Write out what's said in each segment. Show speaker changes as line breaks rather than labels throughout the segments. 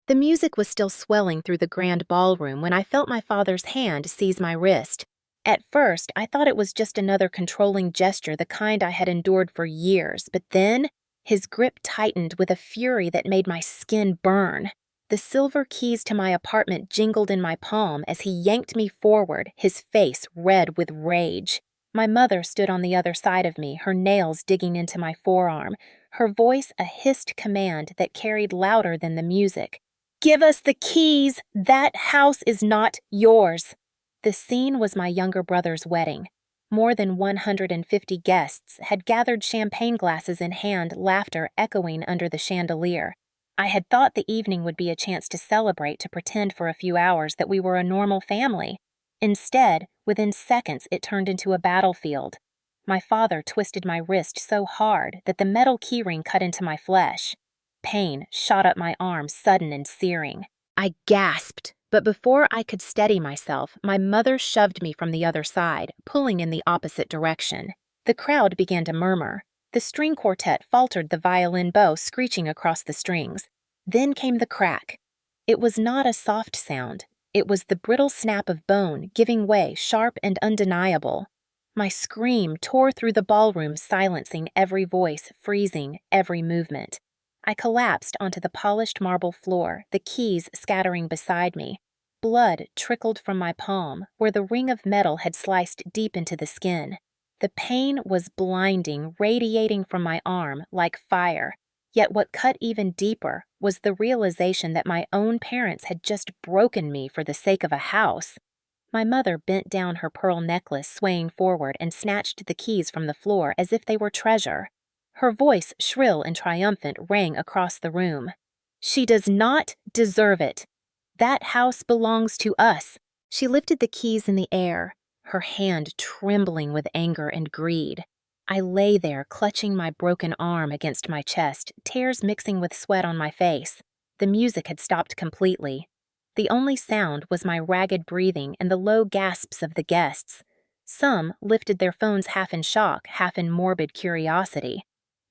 The music was still swelling through the grand ballroom when I felt my father's hand seize my wrist. At first, I thought it was just another controlling gesture, the kind I had endured for years, but then his grip tightened with a fury that made my skin burn. The silver keys to my apartment jingled in my palm as he yanked me forward, his face red with rage. My mother stood on the other side of me, her nails digging into my forearm, her voice a hissed command that carried louder than the music. "Give us the keys! That house is not yours!" The scene was my younger brother's wedding. More than 150 guests had gathered, champagne glasses in hand, laughter echoing under the chandelier. I had thought the evening would be a chance to celebrate, to pretend for a few hours that we were a normal family. Instead, within seconds, it turned into a battlefield. My father twisted my wrist so hard that the metal keyring cut into my flesh. Pain shot up my arm, sudden and searing. I gasped, but before I could steady myself, my mother shoved me from the other side, pulling in the opposite direction. The crowd began to murmur. The string quartet faltered, the violin bow screeching across the strings. Then came the crack. It was not a soft sound. It was the brittle snap of bone, giving way, sharp and undeniable. My scream tore through the ballroom, silencing every voice, freezing every movement. I collapsed onto the polished marble floor, the keys scattering beside me. Blood trickled from my palm, where the ring of metal had sliced deep into the skin. The pain was blinding, radiating from my arm like fire. Yet what cut even deeper was the realization that my own parents had just broken me for the sake of a house. My mother bent down her pearl necklace, swaying forward, and snatched the keys from the floor as if they were treasure. Her voice, shrill and triumphant, rang across the room. "She does not deserve it. That house belongs to us." She lifted the keys in the air, her hand trembling with anger and greed. I lay there, clutching my broken arm against my chest, tears mixing with sweat on my face. The music had stopped completely. The only sound was my ragged breathing and the low gasps of the guests. Some lifted their phones half in shock, half in morbid curiosity.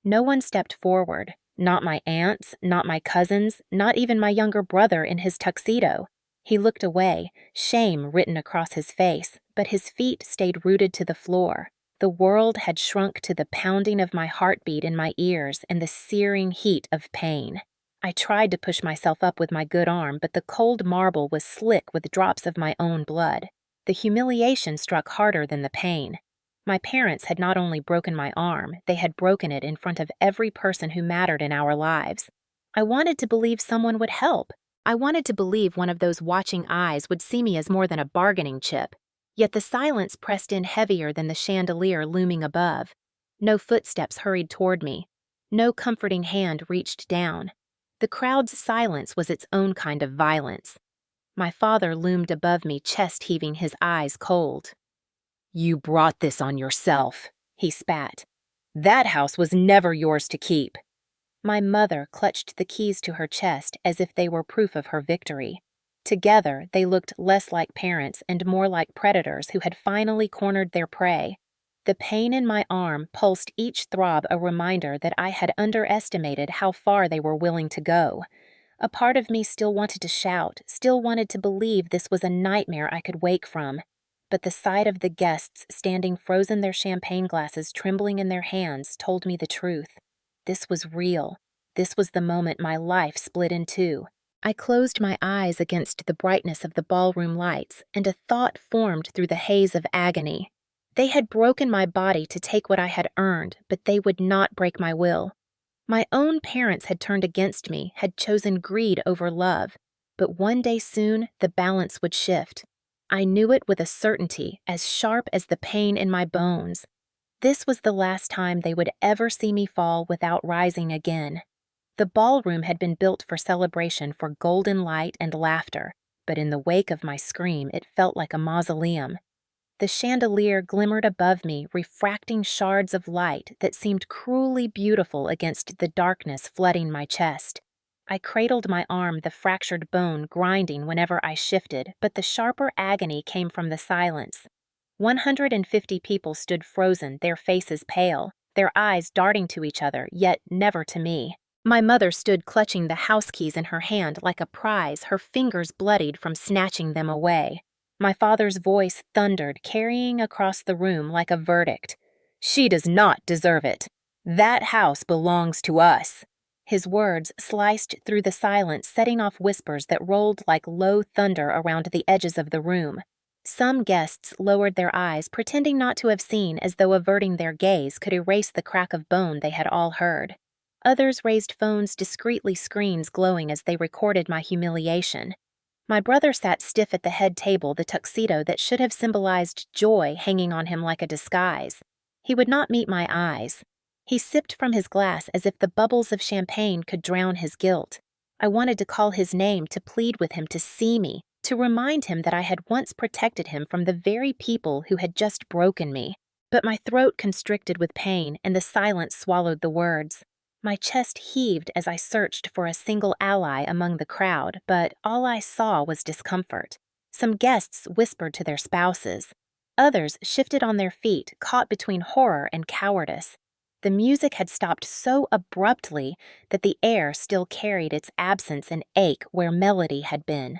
No one stepped forward, not my aunts, not my cousins, not even my younger brother in his tuxedo. He looked away, shame written across his face, but his feet stayed rooted to the floor. The world had shrunk to the pounding of my heartbeat in my ears and the searing heat of pain. I tried to push myself up with my good arm, but the cold marble was slick with drops of my own blood. The humiliation struck harder than the pain. My parents had not only broken my arm, they had broken it in front of every person who mattered in our lives. I wanted to believe someone would help. I wanted to believe one of those watching eyes would see me as more than a bargaining chip. Yet the silence pressed in heavier than the chandelier looming above. No footsteps hurried toward me. No comforting hand reached down. The crowd's silence was its own kind of violence. My father loomed above me, chest heaving, his eyes cold. "You brought this on yourself," he spat. "That house was never yours to keep." My mother clutched the keys to her chest as if they were proof of her victory. Together, they looked less like parents and more like predators who had finally cornered their prey. The pain in my arm pulsed each throb, a reminder that I had underestimated how far they were willing to go. A part of me still wanted to shout, still wanted to believe this was a nightmare I could wake from. But the sight of the guests standing frozen, their champagne glasses trembling in their hands, told me the truth. This was real. This was the moment my life split in two. I closed my eyes against the brightness of the ballroom lights, and a thought formed through the haze of agony. They had broken my body to take what I had earned, but they would not break my will. My own parents had turned against me, had chosen greed over love. But one day soon, the balance would shift. I knew it with a certainty as sharp as the pain in my bones. This was the last time they would ever see me fall without rising again. The ballroom had been built for celebration, for golden light and laughter, but in the wake of my scream, it felt like a mausoleum. The chandelier glimmered above me, refracting shards of light that seemed cruelly beautiful against the darkness flooding my chest. I cradled my arm, the fractured bone grinding whenever I shifted, but the sharper agony came from the silence. 150 people stood frozen, their faces pale, their eyes darting to each other, yet never to me. My mother stood clutching the house keys in her hand like a prize, her fingers bloodied from snatching them away. My father's voice thundered, carrying across the room like a verdict. "She does not deserve it. That house belongs to us." His words sliced through the silence, setting off whispers that rolled like low thunder around the edges of the room. Some guests lowered their eyes, pretending not to have seen, as though averting their gaze could erase the crack of bone they had all heard. Others raised phones discreetly, screens glowing as they recorded my humiliation. My brother sat stiff at the head table, the tuxedo that should have symbolized joy hanging on him like a disguise. He would not meet my eyes. He sipped from his glass as if the bubbles of champagne could drown his guilt. I wanted to call his name, to plead with him to see me, to remind him that I had once protected him from the very people who had just broken me. But my throat constricted with pain, and the silence swallowed the words. My chest heaved as I searched for a single ally among the crowd, but all I saw was discomfort. Some guests whispered to their spouses. Others shifted on their feet, caught between horror and cowardice. The music had stopped so abruptly that the air still carried its absence and ache where melody had been.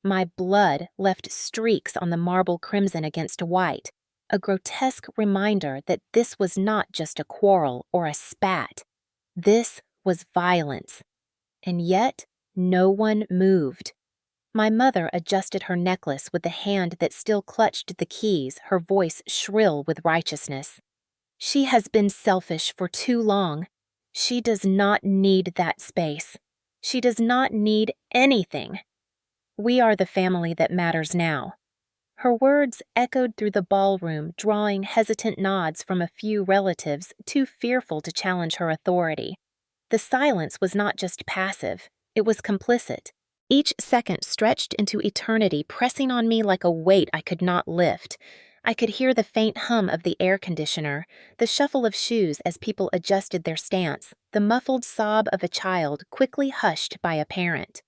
My blood left streaks on the marble crimson against white, a grotesque reminder that this was not just a quarrel or a spat. This was violence, and yet no one moved. My mother adjusted her necklace with the hand that still clutched the keys, her voice shrill with righteousness. "She has been selfish for too long. She does not need that space. She does not need anything. We are the family that matters now." Her words echoed through the ballroom, drawing hesitant nods from a few relatives too fearful to challenge her authority. The silence was not just passive, it was complicit. Each second stretched into eternity, pressing on me like a weight I could not lift. I could hear the faint hum of the air conditioner, the shuffle of shoes as people adjusted their stance, the muffled sob of a child quickly hushed by a parent.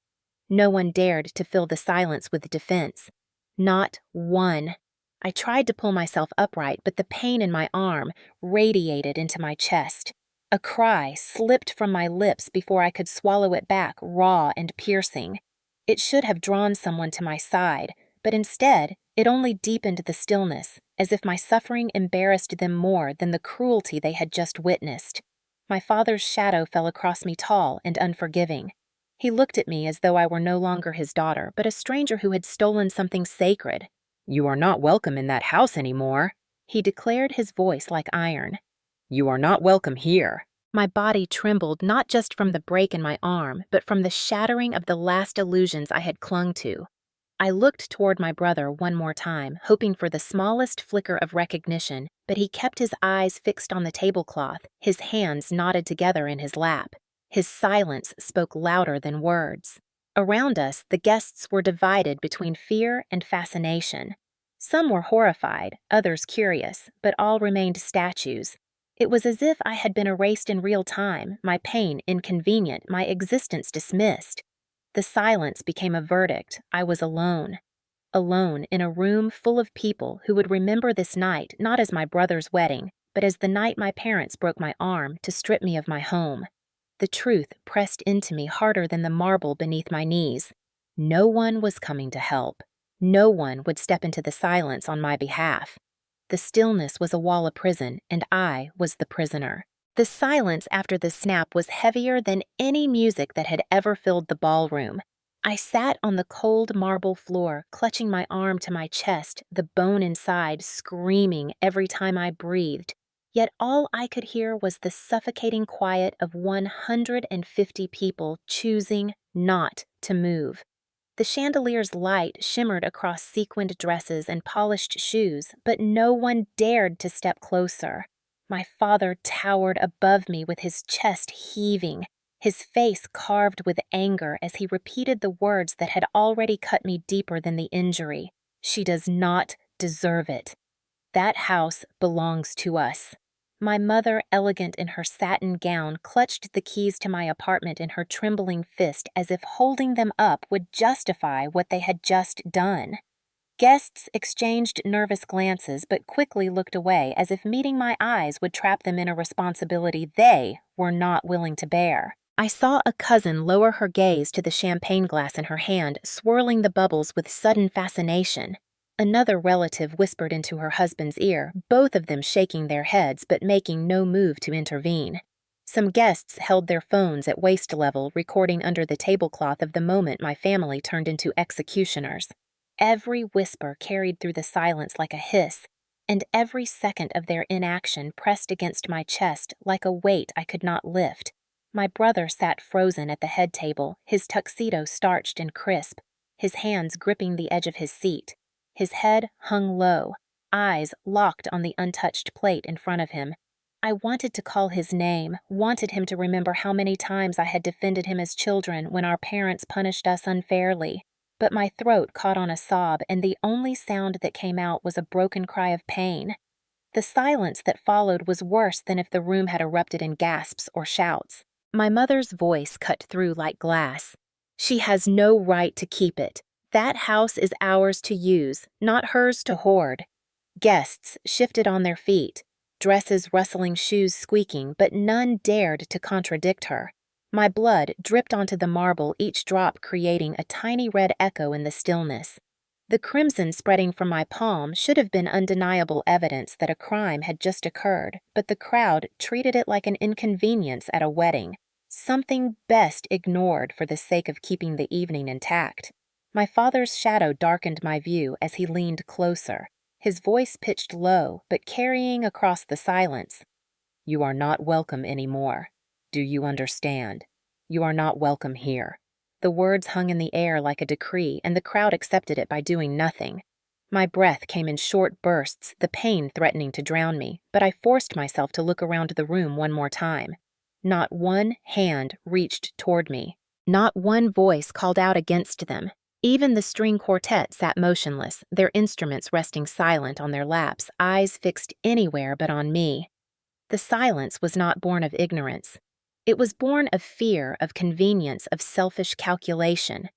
No one dared to fill the silence with defense. Not one. I tried to pull myself upright, but the pain in my arm radiated into my chest. A cry slipped from my lips before I could swallow it back, raw and piercing. It should have drawn someone to my side, but instead, it only deepened the stillness, as if my suffering embarrassed them more than the cruelty they had just witnessed. My father's shadow fell across me, tall and unforgiving. He looked at me as though I were no longer his daughter, but a stranger who had stolen something sacred. "You are not welcome in that house anymore," he declared, his voice like iron. "You are not welcome here." My body trembled, not just from the break in my arm, but from the shattering of the last illusions I had clung to. I looked toward my brother one more time, hoping for the smallest flicker of recognition, but he kept his eyes fixed on the tablecloth, his hands knotted together in his lap. His silence spoke louder than words. Around us, the guests were divided between fear and fascination. Some were horrified, others curious, but all remained statues. It was as if I had been erased in real time, my pain inconvenient, my existence dismissed. The silence became a verdict. I was alone. Alone in a room full of people who would remember this night not as my brother's wedding, but as the night my parents broke my arm to strip me of my home. The truth pressed into me harder than the marble beneath my knees. No one was coming to help. No one would step into the silence on my behalf. The stillness was a wall of prison, and I was the prisoner. The silence after the snap was heavier than any music that had ever filled the ballroom. I sat on the cold marble floor, clutching my arm to my chest, the bone inside screaming every time I breathed. Yet all I could hear was the suffocating quiet of 150 people choosing not to move. The chandelier's light shimmered across sequined dresses and polished shoes, but no one dared to step closer. My father towered above me with his chest heaving, his face carved with anger as he repeated the words that had already cut me deeper than the injury. "She does not deserve it. That house belongs to us." My mother, elegant in her satin gown, clutched the keys to my apartment in her trembling fist as if holding them up would justify what they had just done. Guests exchanged nervous glances but quickly looked away as if meeting my eyes would trap them in a responsibility they were not willing to bear. I saw a cousin lower her gaze to the champagne glass in her hand, swirling the bubbles with sudden fascination. Another relative whispered into her husband's ear, both of them shaking their heads but making no move to intervene. Some guests held their phones at waist level, recording under the tablecloth of the moment my family turned into executioners. Every whisper carried through the silence like a hiss, and every second of their inaction pressed against my chest like a weight I could not lift. My brother sat frozen at the head table, his tuxedo starched and crisp, his hands gripping the edge of his seat. His head hung low, eyes locked on the untouched plate in front of him. I wanted to call his name, wanted him to remember how many times I had defended him as children when our parents punished us unfairly. But my throat caught on a sob, and the only sound that came out was a broken cry of pain. The silence that followed was worse than if the room had erupted in gasps or shouts. My mother's voice cut through like glass. She has no right to keep it. That house is ours to use, not hers to hoard. Guests shifted on their feet, dresses rustling, shoes squeaking, but none dared to contradict her. My blood dripped onto the marble, each drop creating a tiny red echo in the stillness. The crimson spreading from my palm should have been undeniable evidence that a crime had just occurred, but the crowd treated it like an inconvenience at a wedding, something best ignored for the sake of keeping the evening intact. My father's shadow darkened my view as he leaned closer, his voice pitched low but carrying across the silence. "You are not welcome anymore. Do you understand? You are not welcome here." The words hung in the air like a decree, and the crowd accepted it by doing nothing. My breath came in short bursts, the pain threatening to drown me, but I forced myself to look around the room one more time. Not one hand reached toward me. Not one voice called out against them. Even the string quartet sat motionless, their instruments resting silent on their laps, eyes fixed anywhere but on me. The silence was not born of ignorance. It was born of fear, of convenience, of selfish calculation.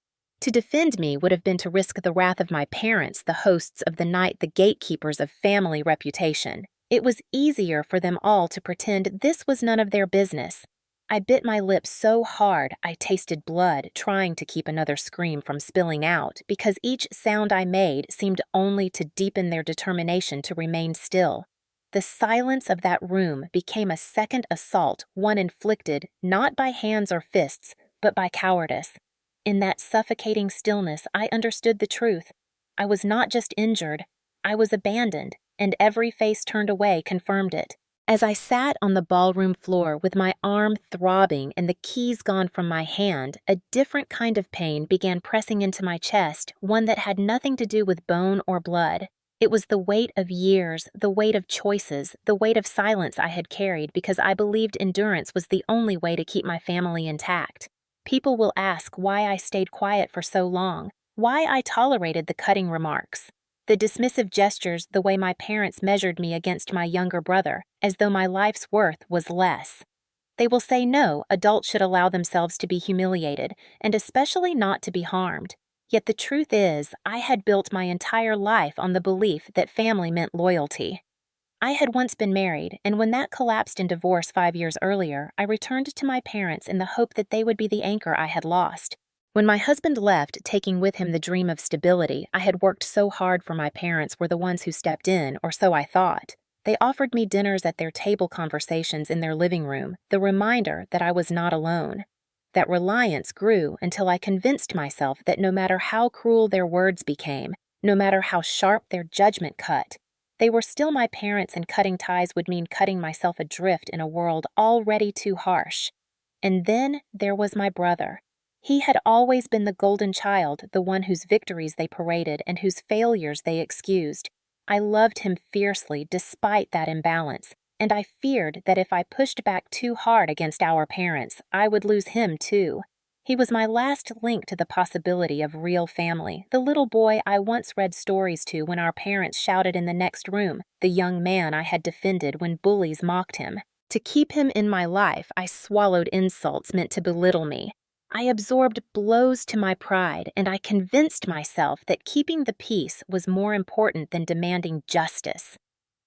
To defend me would have been to risk the wrath of my parents, the hosts of the night, the gatekeepers of family reputation. It was easier for them all to pretend this was none of their business. I bit my lips so hard I tasted blood, trying to keep another scream from spilling out, because each sound I made seemed only to deepen their determination to remain still. The silence of that room became a second assault, one inflicted not by hands or fists, but by cowardice. In that suffocating stillness, I understood the truth. I was not just injured, I was abandoned, and every face turned away confirmed it. As I sat on the ballroom floor with my arm throbbing and the keys gone from my hand, a different kind of pain began pressing into my chest, one that had nothing to do with bone or blood. It was the weight of years, the weight of choices, the weight of silence I had carried because I believed endurance was the only way to keep my family intact. People will ask why I stayed quiet for so long, why I tolerated the cutting remarks, the dismissive gestures, the way my parents measured me against my younger brother, as though my life's worth was less. They will say no, adults should allow themselves to be humiliated, and especially not to be harmed. Yet the truth is, I had built my entire life on the belief that family meant loyalty. I had once been married, and when that collapsed in divorce 5 years earlier, I returned to my parents in the hope that they would be the anchor I had lost. When my husband left, taking with him the dream of stability I had worked so hard for, my parents were the ones who stepped in, or so I thought. They offered me dinners at their table, conversations in their living room, the reminder that I was not alone. That reliance grew until I convinced myself that no matter how cruel their words became, no matter how sharp their judgment cut, they were still my parents, and cutting ties would mean cutting myself adrift in a world already too harsh. And then there was my brother. He had always been the golden child, the one whose victories they paraded and whose failures they excused. I loved him fiercely despite that imbalance, and I feared that if I pushed back too hard against our parents, I would lose him too. He was my last link to the possibility of real family, the little boy I once read stories to when our parents shouted in the next room, the young man I had defended when bullies mocked him. To keep him in my life, I swallowed insults meant to belittle me. I absorbed blows to my pride, and I convinced myself that keeping the peace was more important than demanding justice.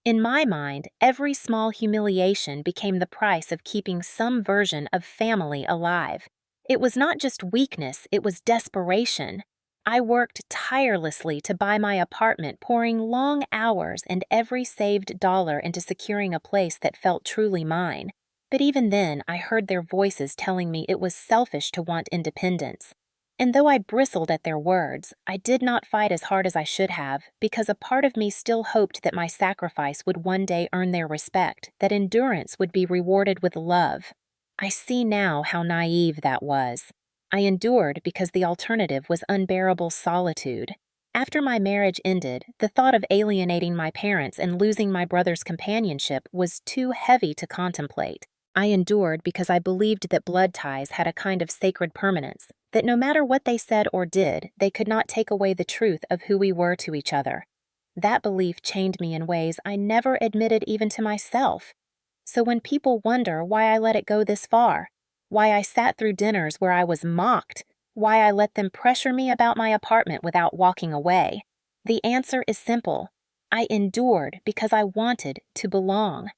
In my mind, every small humiliation became the price of keeping some version of family alive. It was not just weakness, it was desperation. I worked tirelessly to buy my apartment, pouring long hours and every saved dollar into securing a place that felt truly mine. But even then, I heard their voices telling me it was selfish to want independence. And though I bristled at their words, I did not fight as hard as I should have, because a part of me still hoped that my sacrifice would one day earn their respect, that endurance would be rewarded with love. I see now how naive that was. I endured because the alternative was unbearable solitude. After my marriage ended, the thought of alienating my parents and losing my brother's companionship was too heavy to contemplate. I endured because I believed that blood ties had a kind of sacred permanence, that no matter what they said or did, they could not take away the truth of who we were to each other. That belief chained me in ways I never admitted even to myself. So when people wonder why I let it go this far, why I sat through dinners where I was mocked, why I let them pressure me about my apartment without walking away, the answer is simple. I endured because I wanted to belong.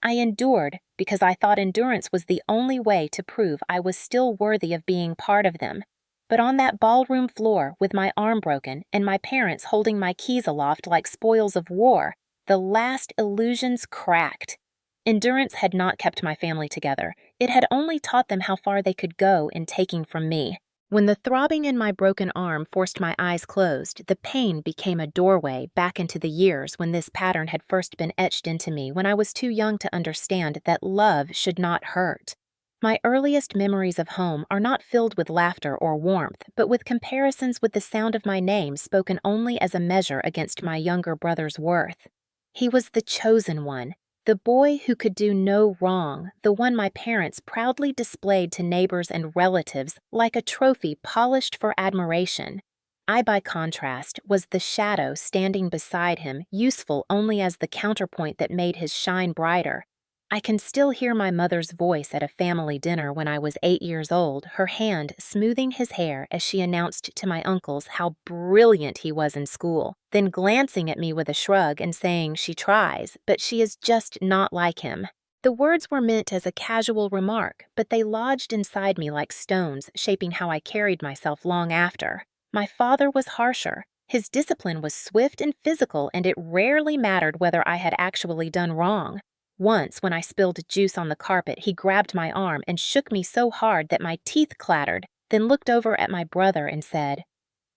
I endured because I thought endurance was the only way to prove I was still worthy of being part of them. But on that ballroom floor, with my arm broken and my parents holding my keys aloft like spoils of war, the last illusions cracked. Endurance had not kept my family together. It had only taught them how far they could go in taking from me. When the throbbing in my broken arm forced my eyes closed, the pain became a doorway back into the years when this pattern had first been etched into me when I was too young to understand that love should not hurt. My earliest memories of home are not filled with laughter or warmth, but with comparisons with the sound of my name spoken only as a measure against my younger brother's worth. He was the chosen one, the boy who could do no wrong, the one my parents proudly displayed to neighbors and relatives like a trophy polished for admiration. I, by contrast, was the shadow standing beside him, useful only as the counterpoint that made his shine brighter. I can still hear my mother's voice at a family dinner when I was 8 years old, her hand smoothing his hair as she announced to my uncles how brilliant he was in school, then glancing at me with a shrug and saying she tries, but she is just not like him. The words were meant as a casual remark, but they lodged inside me like stones, shaping how I carried myself long after. My father was harsher. His discipline was swift and physical, and it rarely mattered whether I had actually done wrong. Once, when I spilled juice on the carpet, he grabbed my arm and shook me so hard that my teeth clattered, then looked over at my brother and said,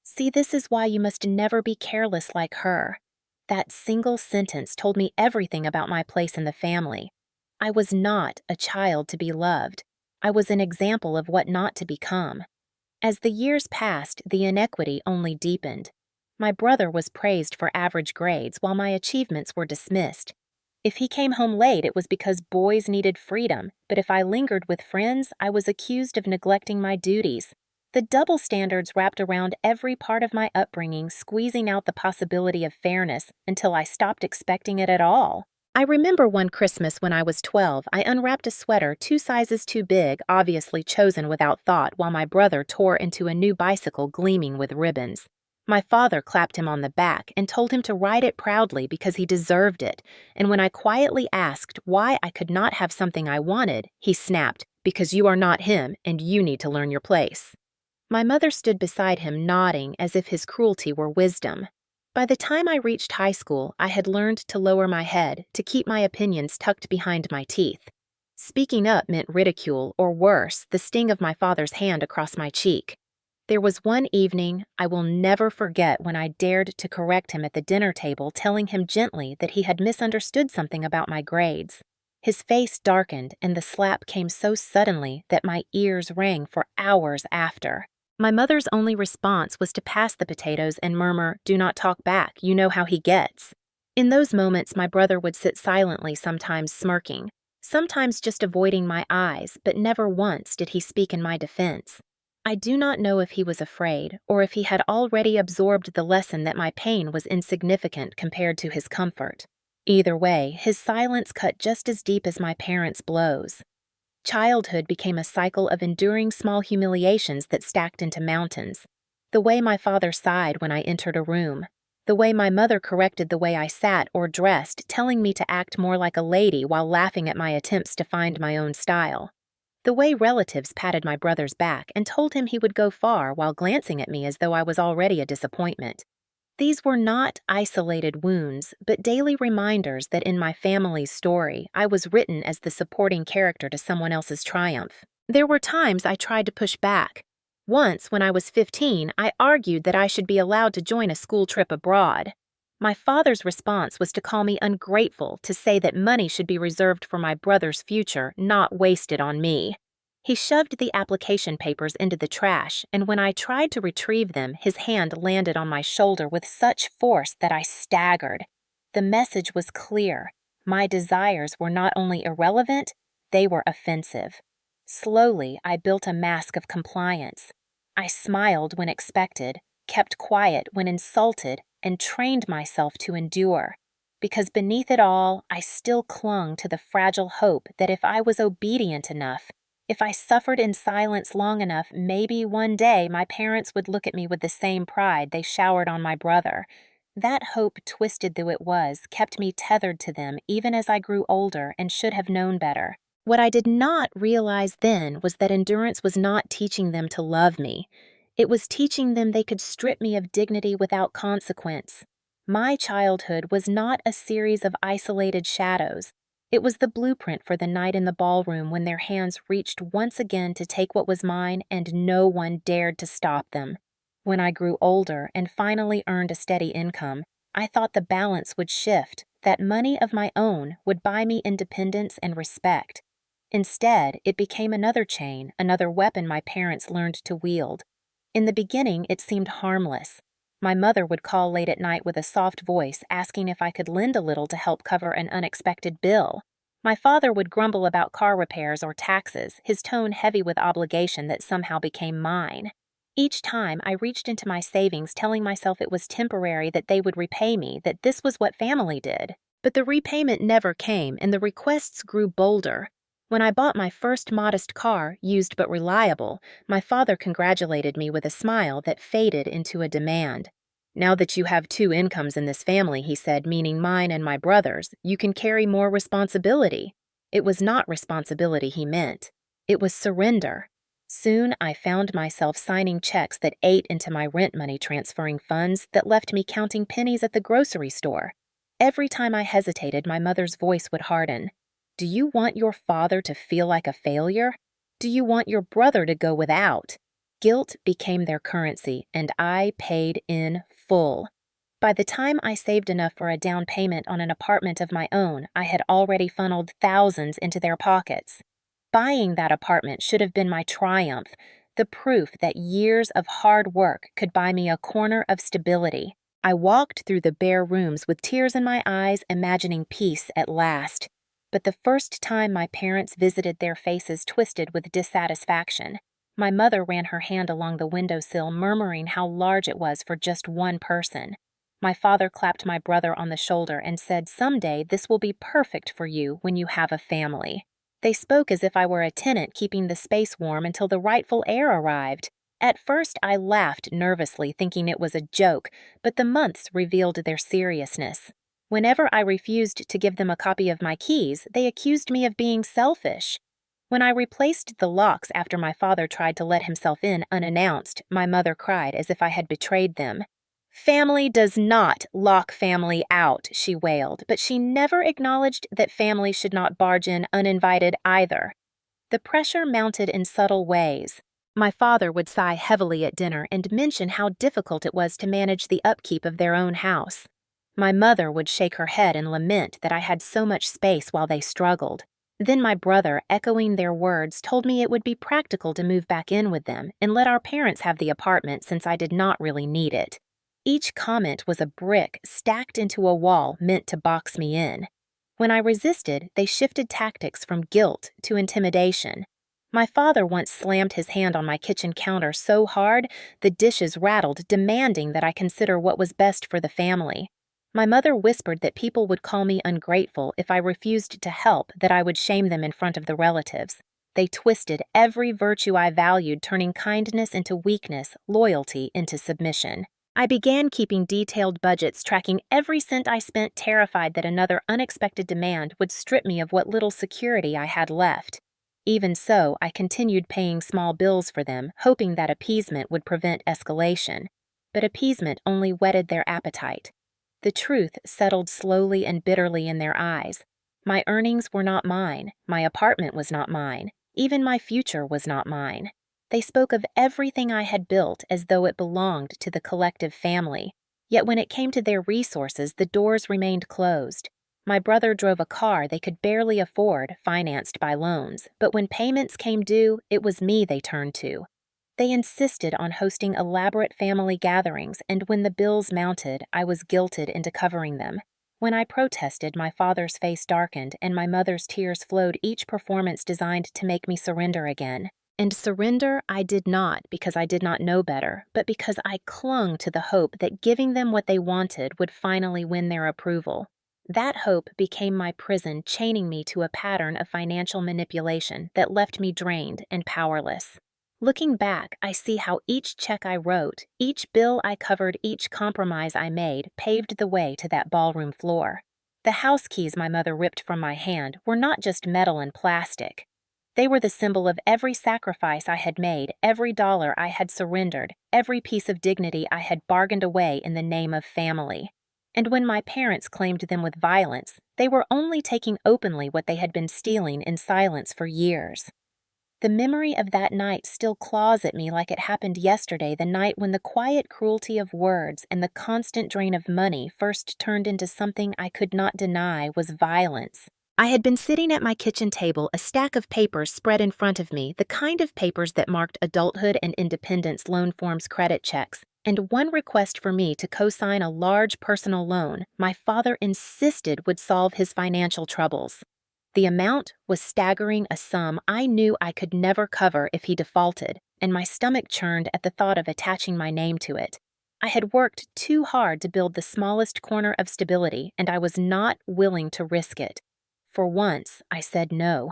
"See, this is why you must never be careless like her." That single sentence told me everything about my place in the family. I was not a child to be loved. I was an example of what not to become. As the years passed, the inequity only deepened. My brother was praised for average grades while my achievements were dismissed. If he came home late, it was because boys needed freedom, but if I lingered with friends, I was accused of neglecting my duties. The double standards wrapped around every part of my upbringing, squeezing out the possibility of fairness until I stopped expecting it at all. I remember one Christmas when I was 12, I unwrapped a sweater 2 sizes too big, obviously chosen without thought, while my brother tore into a new bicycle gleaming with ribbons. My father clapped him on the back and told him to ride it proudly because he deserved it, and when I quietly asked why I could not have something I wanted, he snapped, "Because you are not him, and you need to learn your place." My mother stood beside him nodding as if his cruelty were wisdom. By the time I reached high school, I had learned to lower my head, to keep my opinions tucked behind my teeth. Speaking up meant ridicule, or worse, the sting of my father's hand across my cheek. There was one evening I will never forget when I dared to correct him at the dinner table, telling him gently that he had misunderstood something about my grades. His face darkened, and the slap came so suddenly that my ears rang for hours after. My mother's only response was to pass the potatoes and murmur, "Do not talk back, you know how he gets." In those moments, my brother would sit silently, sometimes smirking, sometimes just avoiding my eyes, but never once did he speak in my defense. I do not know if he was afraid, or if he had already absorbed the lesson that my pain was insignificant compared to his comfort. Either way, his silence cut just as deep as my parents' blows. Childhood became a cycle of enduring small humiliations that stacked into mountains. The way my father sighed when I entered a room, The way my mother corrected the way I sat or dressed, telling me to act more like a lady while laughing at my attempts to find my own style. The way relatives patted my brother's back and told him he would go far while glancing at me as though I was already a disappointment. These were not isolated wounds, but daily reminders that in my family's story, I was written as the supporting character to someone else's triumph. There were times I tried to push back. Once, when I was 15, I argued that I should be allowed to join a school trip abroad. My father's response was to call me ungrateful, to say that money should be reserved for my brother's future, not wasted on me. He shoved the application papers into the trash, and when I tried to retrieve them, his hand landed on my shoulder with such force that I staggered. The message was clear. My desires were not only irrelevant, they were offensive. Slowly, I built a mask of compliance. I smiled when expected, kept quiet when insulted, and trained myself to endure. Because beneath it all, I still clung to the fragile hope that if I was obedient enough, if I suffered in silence long enough, maybe one day my parents would look at me with the same pride they showered on my brother. That hope, twisted though it was, kept me tethered to them even as I grew older and should have known better. What I did not realize then was that endurance was not teaching them to love me. It was teaching them they could strip me of dignity without consequence. My childhood was not a series of isolated shadows. It was the blueprint for the night in the ballroom when their hands reached once again to take what was mine and no one dared to stop them. When I grew older and finally earned a steady income, I thought the balance would shift, that money of my own would buy me independence and respect. Instead, it became another chain, another weapon my parents learned to wield. In the beginning, it seemed harmless. My mother would call late at night with a soft voice, asking if I could lend a little to help cover an unexpected bill. My father would grumble about car repairs or taxes, his tone heavy with obligation that somehow became mine. Each time, I reached into my savings, telling myself it was temporary, that they would repay me, that this was what family did. But the repayment never came, and the requests grew bolder. When I bought my first modest car, used but reliable, my father congratulated me with a smile that faded into a demand. "Now that you have two incomes in this family," he said, meaning mine and my brother's, "you can carry more responsibility." It was not responsibility he meant. It was surrender. Soon I found myself signing checks that ate into my rent money, transferring funds that left me counting pennies at the grocery store. Every time I hesitated, my mother's voice would harden. "Do you want your father to feel like a failure? Do you want your brother to go without?" Guilt became their currency, and I paid in full. By the time I saved enough for a down payment on an apartment of my own, I had already funneled thousands into their pockets. Buying that apartment should have been my triumph, the proof that years of hard work could buy me a corner of stability. I walked through the bare rooms with tears in my eyes, imagining peace at last. But the first time my parents visited, their faces twisted with dissatisfaction. My mother ran her hand along the windowsill, murmuring how large it was for just one person. My father clapped my brother on the shoulder and said, "Someday this will be perfect for you when you have a family." They spoke as if I were a tenant keeping the space warm until the rightful heir arrived. At first, I laughed nervously, thinking it was a joke, but the months revealed their seriousness. Whenever I refused to give them a copy of my keys, they accused me of being selfish. When I replaced the locks after my father tried to let himself in unannounced, my mother cried as if I had betrayed them. "Family does not lock family out," she wailed, but she never acknowledged that family should not barge in uninvited either. The pressure mounted in subtle ways. My father would sigh heavily at dinner and mention how difficult it was to manage the upkeep of their own house. My mother would shake her head and lament that I had so much space while they struggled. Then my brother, echoing their words, told me it would be practical to move back in with them and let our parents have the apartment since I did not really need it. Each comment was a brick stacked into a wall meant to box me in. When I resisted, they shifted tactics from guilt to intimidation. My father once slammed his hand on my kitchen counter so hard the dishes rattled, demanding that I consider what was best for the family. My mother whispered that people would call me ungrateful if I refused to help, that I would shame them in front of the relatives. They twisted every virtue I valued, turning kindness into weakness, loyalty into submission. I began keeping detailed budgets, tracking every cent I spent, terrified that another unexpected demand would strip me of what little security I had left. Even so, I continued paying small bills for them, hoping that appeasement would prevent escalation. But appeasement only whetted their appetite. The truth settled slowly and bitterly in their eyes. My earnings were not mine, my apartment was not mine, even my future was not mine. They spoke of everything I had built as though it belonged to the collective family. Yet when it came to their resources, the doors remained closed. My brother drove a car they could barely afford, financed by loans, but when payments came due, it was me they turned to. They insisted on hosting elaborate family gatherings, and when the bills mounted, I was guilted into covering them. When I protested, my father's face darkened, and my mother's tears flowed, each performance designed to make me surrender again. And surrender I did not because I did not know better, but because I clung to the hope that giving them what they wanted would finally win their approval. That hope became my prison, chaining me to a pattern of financial manipulation that left me drained and powerless. Looking back, I see how each check I wrote, each bill I covered, each compromise I made paved the way to that ballroom floor. The house keys my mother ripped from my hand were not just metal and plastic. They were the symbol of every sacrifice I had made, every dollar I had surrendered, every piece of dignity I had bargained away in the name of family. And when my parents claimed them with violence, they were only taking openly what they had been stealing in silence for years. The memory of that night still claws at me like it happened yesterday, the night when the quiet cruelty of words and the constant drain of money first turned into something I could not deny was violence. I had been sitting at my kitchen table, a stack of papers spread in front of me, the kind of papers that marked adulthood and independence, loan forms, credit checks, and one request for me to co-sign a large personal loan my father insisted would solve his financial troubles. The amount was staggering, a sum I knew I could never cover if he defaulted, and my stomach churned at the thought of attaching my name to it. I had worked too hard to build the smallest corner of stability, and I was not willing to risk it. For once, I said no.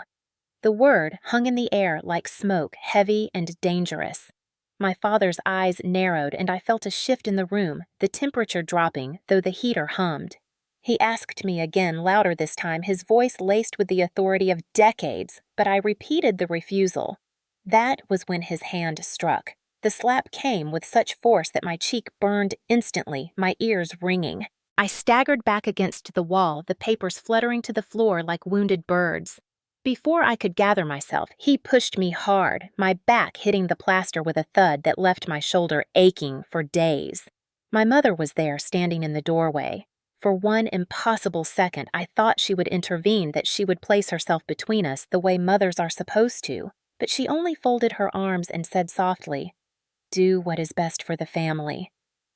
The word hung in the air like smoke, heavy and dangerous. My father's eyes narrowed, and I felt a shift in the room, the temperature dropping, though the heater hummed. He asked me again, louder this time, his voice laced with the authority of decades, but I repeated the refusal. That was when his hand struck. The slap came with such force that my cheek burned instantly, my ears ringing. I staggered back against the wall, the papers fluttering to the floor like wounded birds. Before I could gather myself, he pushed me hard, my back hitting the plaster with a thud that left my shoulder aching for days. My mother was there, standing in the doorway. For one impossible second, I thought she would intervene, that she would place herself between us the way mothers are supposed to, but she only folded her arms and said softly, "Do what is best for the family."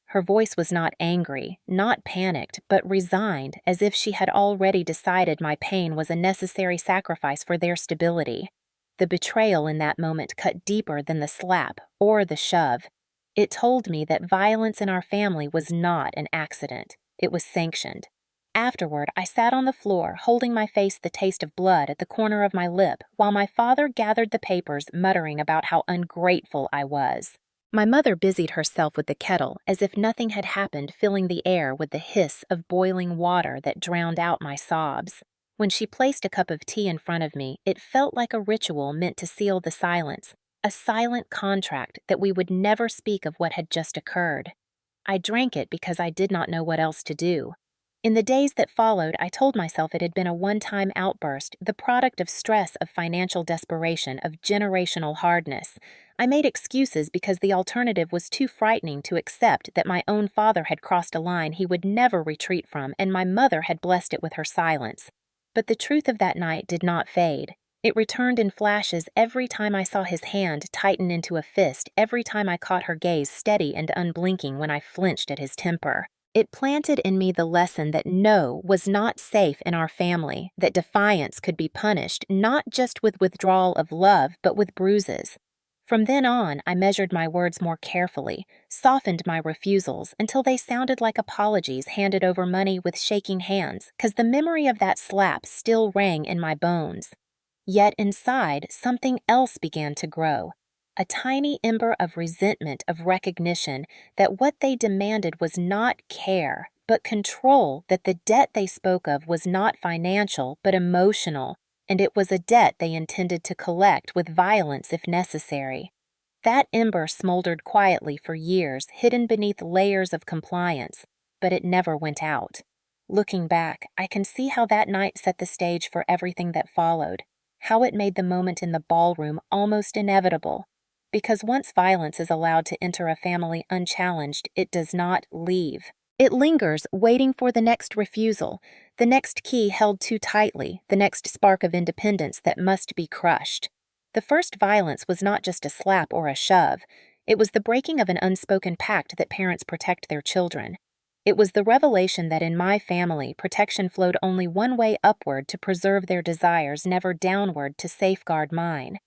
Her voice was not angry, not panicked, but resigned, as if she had already decided my pain was a necessary sacrifice for their stability. The betrayal in that moment cut deeper than the slap or the shove. It told me that violence in our family was not an accident. It was sanctioned. Afterward, I sat on the floor, holding my face the taste of blood at the corner of my lip, while my father gathered the papers, muttering about how ungrateful I was. My mother busied herself with the kettle, as if nothing had happened, filling the air with the hiss of boiling water that drowned out my sobs. When she placed a cup of tea in front of me, it felt like a ritual meant to seal the silence, a silent contract that we would never speak of what had just occurred. I drank it because I did not know what else to do. In the days that followed, I told myself it had been a one-time outburst, the product of stress, of financial desperation, of generational hardness. I made excuses because the alternative was too frightening to accept, that my own father had crossed a line he would never retreat from, and my mother had blessed it with her silence. But the truth of that night did not fade. It returned in flashes every time I saw his hand tighten into a fist, every time I caught her gaze steady and unblinking when I flinched at his temper. It planted in me the lesson that no was not safe in our family, that defiance could be punished, not just with withdrawal of love, but with bruises. From then on, I measured my words more carefully, softened my refusals until they sounded like apologies handed over money with shaking hands, 'cause the memory of that slap still rang in my bones. Yet inside, something else began to grow. a tiny ember of resentment, of recognition that what they demanded was not care, but control, that the debt they spoke of was not financial, but emotional, and it was a debt they intended to collect with violence if necessary. That ember smoldered quietly for years, hidden beneath layers of compliance, but it never went out. Looking back, I can see how that night set the stage for everything that followed, how it made the moment in the ballroom almost inevitable. Because once violence is allowed to enter a family unchallenged, it does not leave. It lingers, waiting for the next refusal, the next key held too tightly, the next spark of independence that must be crushed. The first violence was not just a slap or a shove. It was the breaking of an unspoken pact that parents protect their children. It was the revelation that in my family, protection flowed only one way upward to preserve their desires, never downward to safeguard mine.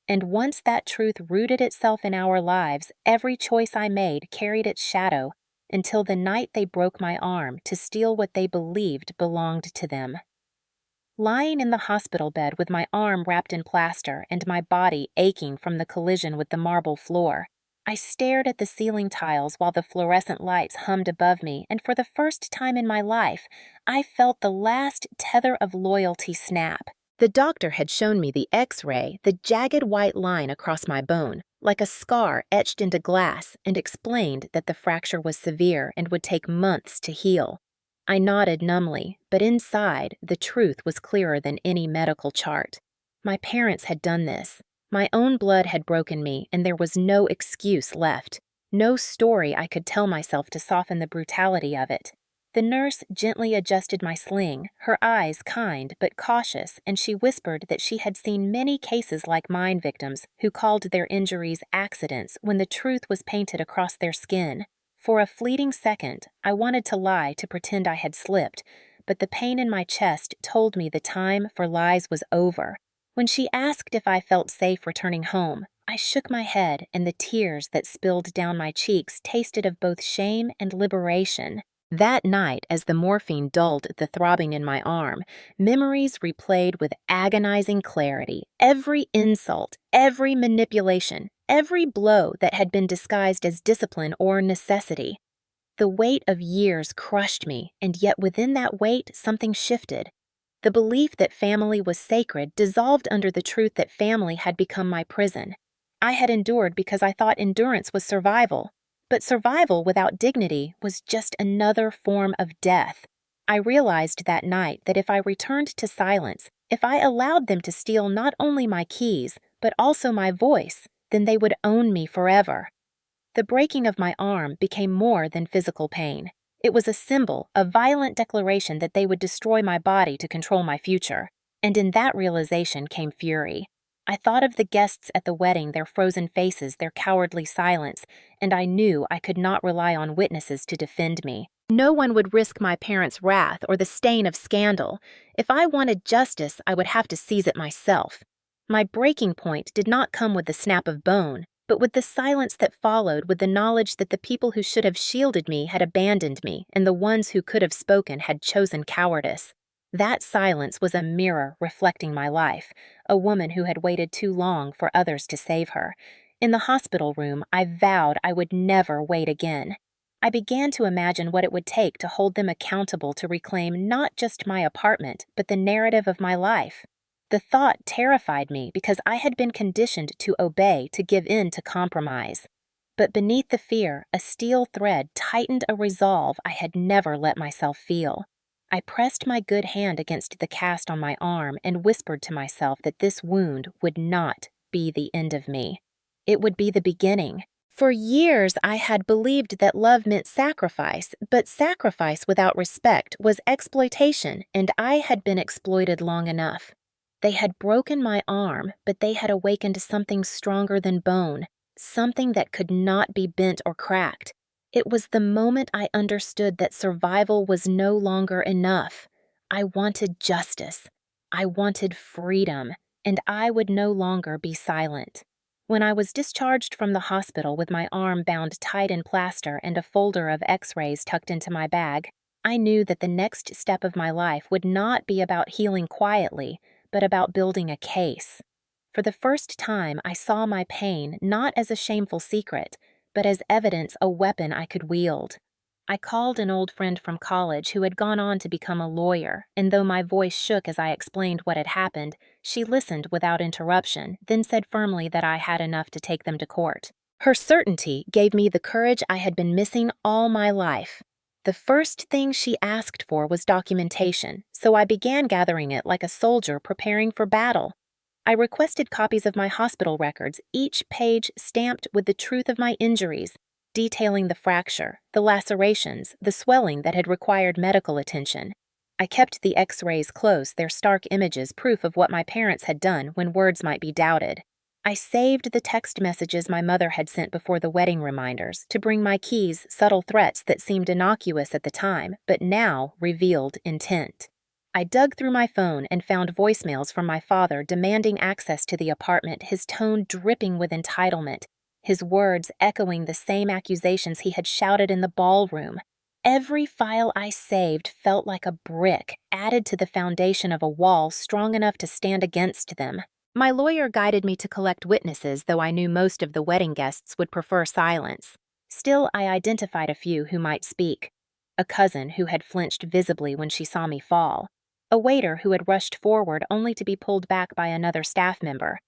And once that truth rooted itself in our lives, every choice I made carried its shadow until the night they broke my arm to steal what they believed belonged to them. Lying in the hospital bed with my arm wrapped in plaster and my body aching from the collision with the marble floor, I stared at the ceiling tiles while the fluorescent lights hummed above me, and for the first time in my life, I felt the last tether of loyalty snap. The doctor had shown me the X-ray, the jagged white line across my bone, like a scar etched into glass, and explained that the fracture was severe and would take months to heal. I nodded numbly, but inside, the truth was clearer than any medical chart. My parents had done this. My own blood had broken me, and there was no excuse left, no story I could tell myself to soften the brutality of it. The nurse gently adjusted my sling, her eyes kind but cautious, and she whispered that she had seen many cases like mine, victims who called their injuries accidents when the truth was painted across their skin. For a fleeting second, I wanted to lie to pretend I had slipped, but the pain in my chest told me the time for lies was over. When she asked if I felt safe returning home, I shook my head, and the tears that spilled down my cheeks tasted of both shame and liberation. That night, as the morphine dulled the throbbing in my arm, memories replayed with agonizing clarity. Every insult, every manipulation, every blow that had been disguised as discipline or necessity. The weight of years crushed me, and yet within that weight something shifted. The belief that family was sacred dissolved under the truth that family had become my prison. I had endured because I thought endurance was survival. But survival without dignity was just another form of death. I realized that night that if I returned to silence, if I allowed them to steal not only my keys, but also my voice, then they would own me forever. The breaking of my arm became more than physical pain. It was a symbol, a violent declaration that they would destroy my body to control my future. And in that realization came fury. I thought of the guests at the wedding, their frozen faces, their cowardly silence, and I knew I could not rely on witnesses to defend me. No one would risk my parents' wrath or the stain of scandal. If I wanted justice, I would have to seize it myself. My breaking point did not come with the snap of bone, but with the silence that followed, with the knowledge that the people who should have shielded me had abandoned me, and the ones who could have spoken had chosen cowardice. That silence was a mirror reflecting my life, a woman who had waited too long for others to save her. In the hospital room, I vowed I would never wait again. I began to imagine what it would take to hold them accountable to reclaim not just my apartment, but the narrative of my life. The thought terrified me because I had been conditioned to obey, to give in to compromise. But beneath the fear, a steel thread tightened a resolve I had never let myself feel. I pressed my good hand against the cast on my arm and whispered to myself that this wound would not be the end of me. It would be the beginning. For years, I had believed that love meant sacrifice, but sacrifice without respect was exploitation, and I had been exploited long enough. They had broken my arm, but they had awakened something stronger than bone, something that could not be bent or cracked. It was the moment I understood that survival was no longer enough. I wanted justice. I wanted freedom, and I would no longer be silent. When I was discharged from the hospital with my arm bound tight in plaster and a folder of X-rays tucked into my bag, I knew that the next step of my life would not be about healing quietly, but about building a case. For the first time, I saw my pain not as a shameful secret, but as evidence, a weapon I could wield. I called an old friend from college who had gone on to become a lawyer, and though my voice shook as I explained what had happened, she listened without interruption, then said firmly that I had enough to take them to court. Her certainty gave me the courage I had been missing all my life. The first thing she asked for was documentation, so I began gathering it like a soldier preparing for battle. I requested copies of my hospital records, each page stamped with the truth of my injuries, detailing the fracture, the lacerations, the swelling that had required medical attention. I kept the x-rays close, their stark images proof of what my parents had done when words might be doubted. I saved the text messages my mother had sent before the wedding reminders to bring my keys subtle threats that seemed innocuous at the time, but now revealed intent. I dug through my phone and found voicemails from my father demanding access to the apartment, his tone dripping with entitlement, his words echoing the same accusations he had shouted in the ballroom. Every file I saved felt like a brick added to the foundation of a wall strong enough to stand against them. My lawyer guided me to collect witnesses, though I knew most of the wedding guests would prefer silence. Still, I identified a few who might speak. A cousin who had flinched visibly when she saw me fall. A waiter who had rushed forward only to be pulled back by another staff member.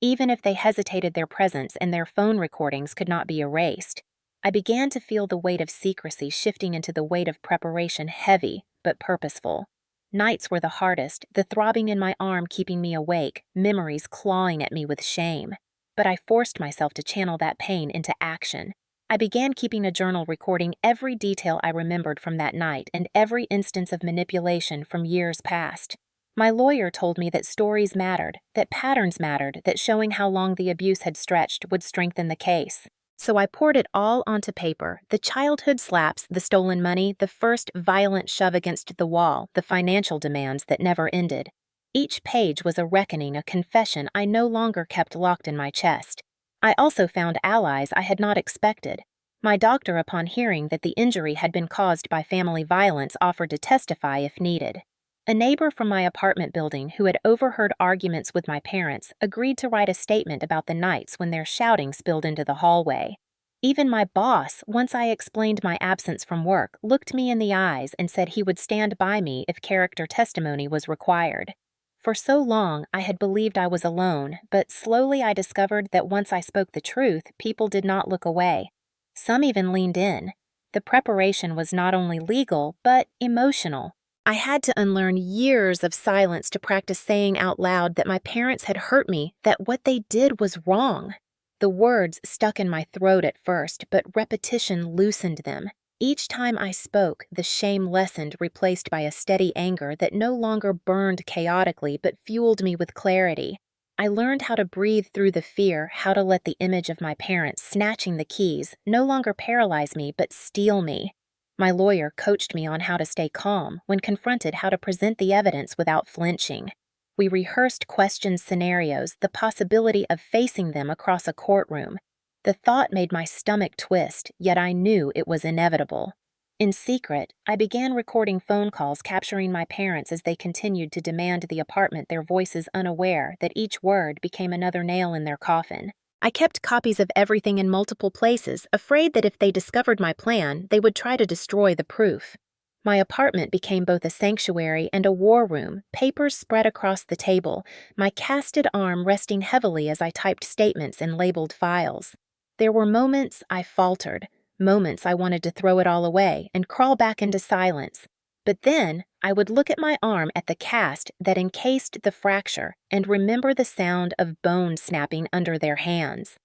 Even if they hesitated, their presence and their phone recordings could not be erased. I began to feel the weight of secrecy shifting into the weight of preparation, heavy but purposeful. Nights were the hardest, the throbbing in my arm keeping me awake, memories clawing at me with shame. But I forced myself to channel that pain into action. I began keeping a journal recording every detail I remembered from that night and every instance of manipulation from years past. My lawyer told me that stories mattered, that patterns mattered, that showing how long the abuse had stretched would strengthen the case. So I poured it all onto paper, the childhood slaps, the stolen money, the first violent shove against the wall, the financial demands that never ended. Each page was a reckoning, a confession I no longer kept locked in my chest. I also found allies I had not expected. My doctor, upon hearing that the injury had been caused by family violence, offered to testify if needed. A neighbor from my apartment building who had overheard arguments with my parents agreed to write a statement about the nights when their shouting spilled into the hallway. Even my boss, once I explained my absence from work, looked me in the eyes and said he would stand by me if character testimony was required. For so long, I had believed I was alone, but slowly I discovered that once I spoke the truth, people did not look away. Some even leaned in. The preparation was not only legal, but emotional. I had to unlearn years of silence to practice saying out loud that my parents had hurt me, that what they did was wrong. The words stuck in my throat at first, but repetition loosened them. Each time I spoke, the shame lessened, replaced by a steady anger that no longer burned chaotically but fueled me with clarity. I learned how to breathe through the fear, how to let the image of my parents snatching the keys no longer paralyze me but steel me. My lawyer coached me on how to stay calm when confronted, how to present the evidence without flinching. We rehearsed question scenarios, the possibility of facing them across a courtroom. The thought made my stomach twist, yet I knew it was inevitable. In secret, I began recording phone calls capturing my parents as they continued to demand the apartment, their voices unaware that each word became another nail in their coffin. I kept copies of everything in multiple places, afraid that if they discovered my plan, they would try to destroy the proof. My apartment became both a sanctuary and a war room, papers spread across the table, my casted arm resting heavily as I typed statements in labeled files. There were moments I faltered, moments I wanted to throw it all away and crawl back into silence. But then I would look at my arm at the cast that encased the fracture and remember the sound of bone snapping under their hands.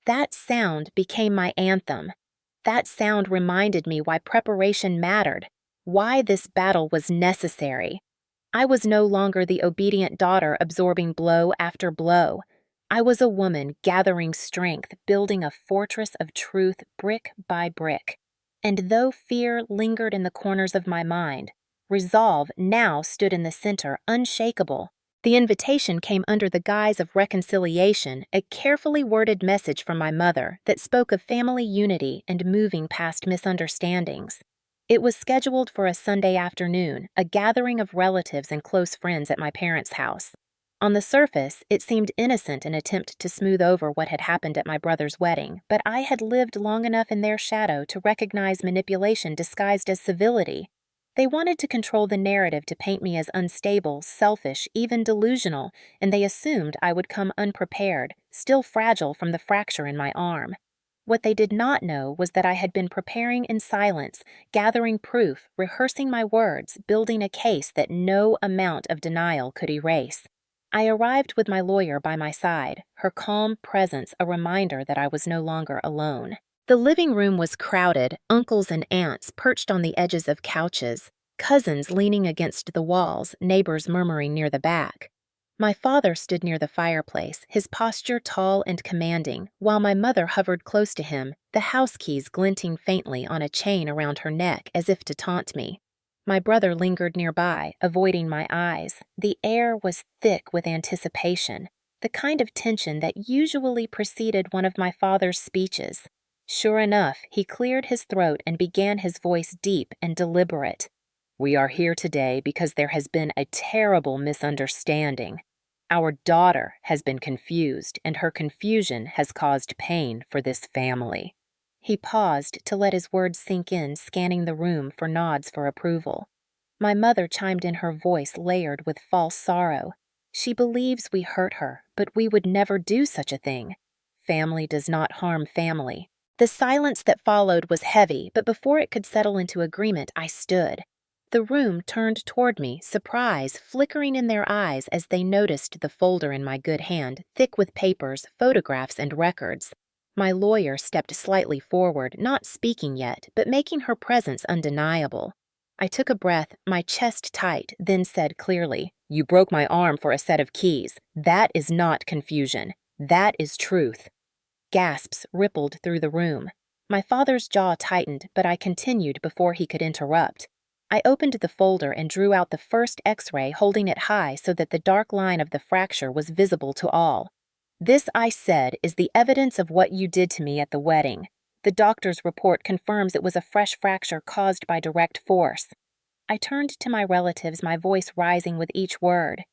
That sound became my anthem. That sound reminded me why preparation mattered, why this battle was necessary. I was no longer the obedient daughter absorbing blow after blow. I was a woman gathering strength, building a fortress of truth brick by brick. And though fear lingered in the corners of my mind, resolve now stood in the center, unshakable. The invitation came under the guise of reconciliation, a carefully worded message from my mother that spoke of family unity and moving past misunderstandings. It was scheduled for a Sunday afternoon, a gathering of relatives and close friends at my parents' house. On the surface, it seemed innocent, an attempt to smooth over what had happened at my brother's wedding, but I had lived long enough in their shadow to recognize manipulation disguised as civility. They wanted to control the narrative to paint me as unstable, selfish, even delusional, and they assumed I would come unprepared, still fragile from the fracture in my arm. What they did not know was that I had been preparing in silence, gathering proof, rehearsing my words, building a case that no amount of denial could erase. I arrived with my lawyer by my side, her calm presence a reminder that I was no longer alone. The living room was crowded, uncles and aunts perched on the edges of couches, cousins leaning against the walls, neighbors murmuring near the back. My father stood near the fireplace, his posture tall and commanding, while my mother hovered close to him, the house keys glinting faintly on a chain around her neck as if to taunt me. My brother lingered nearby, avoiding my eyes. The air was thick with anticipation, the kind of tension that usually preceded one of my father's speeches. Sure enough, he cleared his throat and began his voice deep and deliberate. "We are here today because there has been a terrible misunderstanding. Our daughter has been confused, and her confusion has caused pain for this family." He paused to let his words sink in, scanning the room for nods for approval. My mother chimed in, her voice layered with false sorrow. "She believes we hurt her, but we would never do such a thing. Family does not harm family." The silence that followed was heavy, but before it could settle into agreement, I stood. The room turned toward me, surprise flickering in their eyes as they noticed the folder in my good hand, thick with papers, photographs, and records. My lawyer stepped slightly forward, not speaking yet, but making her presence undeniable. I took a breath, my chest tight, then said clearly, "You broke my arm for a set of keys. That is not confusion. That is truth." Gasps rippled through the room. My father's jaw tightened, but I continued before he could interrupt. I opened the folder and drew out the first X-ray, holding it high so that the dark line of the fracture was visible to all. "This," I said, "is the evidence of what you did to me at the wedding. The doctor's report confirms it was a fresh fracture caused by direct force." I turned to my relatives, my voice rising with each word.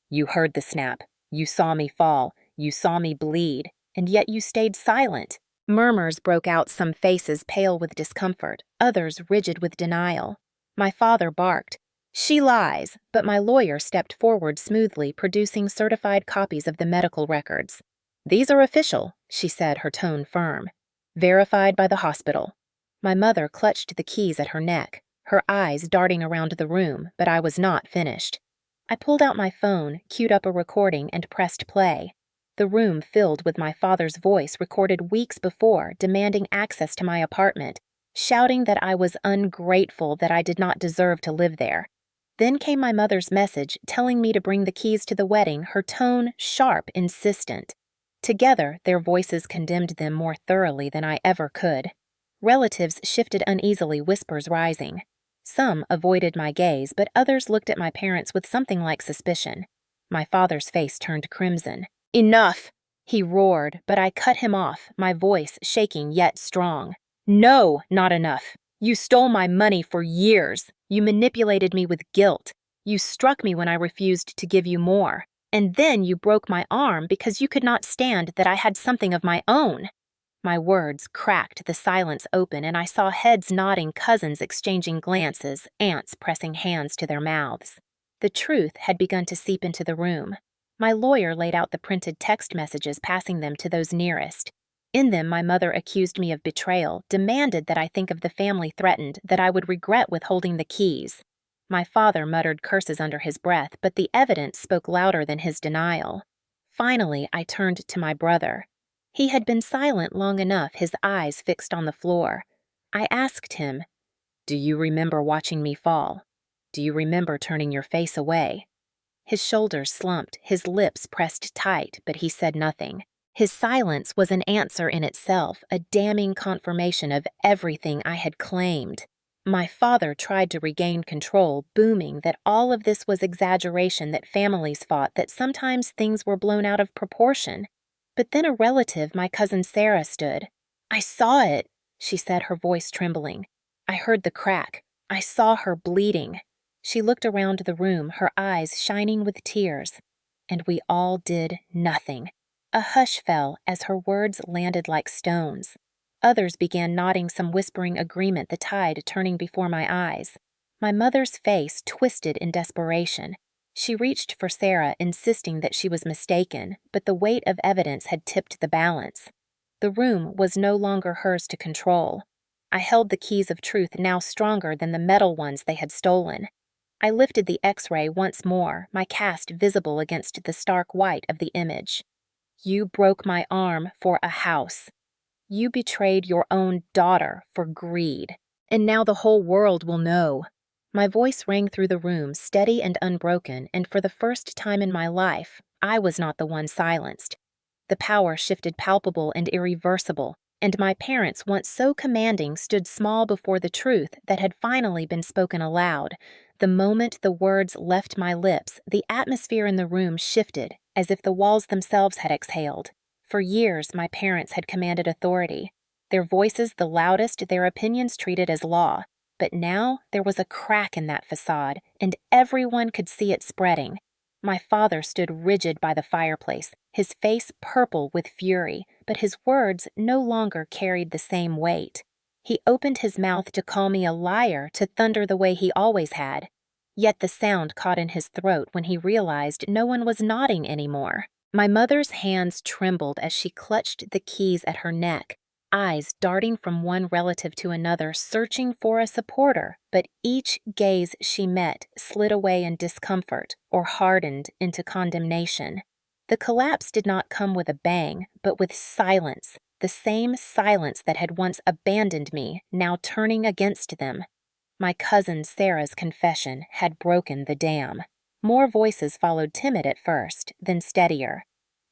"You heard the snap. You saw me fall. You saw me bleed. And yet you stayed silent." Murmurs broke out, some faces pale with discomfort, others rigid with denial. My father barked, "She lies," but my lawyer stepped forward smoothly, producing certified copies of the medical records. "These are official," she said, her tone firm. "Verified by the hospital." My mother clutched the keys at her neck, her eyes darting around the room, but I was not finished. I pulled out my phone, queued up a recording, and pressed play. The room filled with my father's voice recorded weeks before, demanding access to my apartment, shouting that I was ungrateful, that I did not deserve to live there. Then came my mother's message, telling me to bring the keys to the wedding, her tone sharp, insistent. Together, their voices condemned them more thoroughly than I ever could. Relatives shifted uneasily, whispers rising. Some avoided my gaze, but others looked at my parents with something like suspicion. My father's face turned crimson. "Enough!" he roared, but I cut him off, my voice shaking yet strong. "No, not enough. You stole my money for years. You manipulated me with guilt. You struck me when I refused to give you more. And then you broke my arm because you could not stand that I had something of my own." My words cracked the silence open, and I saw heads nodding, cousins exchanging glances, aunts pressing hands to their mouths. The truth had begun to seep into the room. My lawyer laid out the printed text messages, passing them to those nearest. In them, my mother accused me of betrayal, demanded that I think of the family threatened, that I would regret withholding the keys. My father muttered curses under his breath, but the evidence spoke louder than his denial. Finally, I turned to my brother. He had been silent long enough, his eyes fixed on the floor. I asked him, "Do you remember watching me fall? Do you remember turning your face away?" His shoulders slumped, his lips pressed tight, but he said nothing. His silence was an answer in itself, a damning confirmation of everything I had claimed. My father tried to regain control, booming that all of this was exaggeration, that families fought, that sometimes things were blown out of proportion. But then a relative, my cousin Sarah, stood. "I saw it," she said, her voice trembling. "I heard the crack. I saw her bleeding." She looked around the room, her eyes shining with tears. and we all did nothing. A hush fell as her words landed like stones. Others began nodding some whispering agreement, the tide turning before my eyes. My mother's face twisted in desperation. She reached for Sarah, insisting that she was mistaken, but the weight of evidence had tipped the balance. The room was no longer hers to control. I held the keys of truth, now stronger than the metal ones they had stolen. I lifted the X-ray once more, my cast visible against the stark white of the image. You broke my arm for a house. You betrayed your own daughter for greed. And now the whole world will know. My voice rang through the room, steady and unbroken, and for the first time in my life, I was not the one silenced. The power shifted palpable and irreversible, and my parents, once so commanding, stood small before the truth that had finally been spoken aloud. The moment the words left my lips, the atmosphere in the room shifted, as if the walls themselves had exhaled. For years, my parents had commanded authority. Their voices the loudest, their opinions treated as law. But now there was a crack in that facade, and everyone could see it spreading. My father stood rigid by the fireplace, his face purple with fury, but his words no longer carried the same weight. He opened his mouth to call me a liar, to thunder the way he always had. Yet the sound caught in his throat when he realized no one was nodding anymore. My mother's hands trembled as she clutched the keys at her neck, eyes darting from one relative to another, searching for a supporter, but each gaze she met slid away in discomfort or hardened into condemnation. The collapse did not come with a bang, but with silence, the same silence that had once abandoned me, now turning against them. My cousin Sarah's confession had broken the dam. More voices followed, timid at first, then steadier.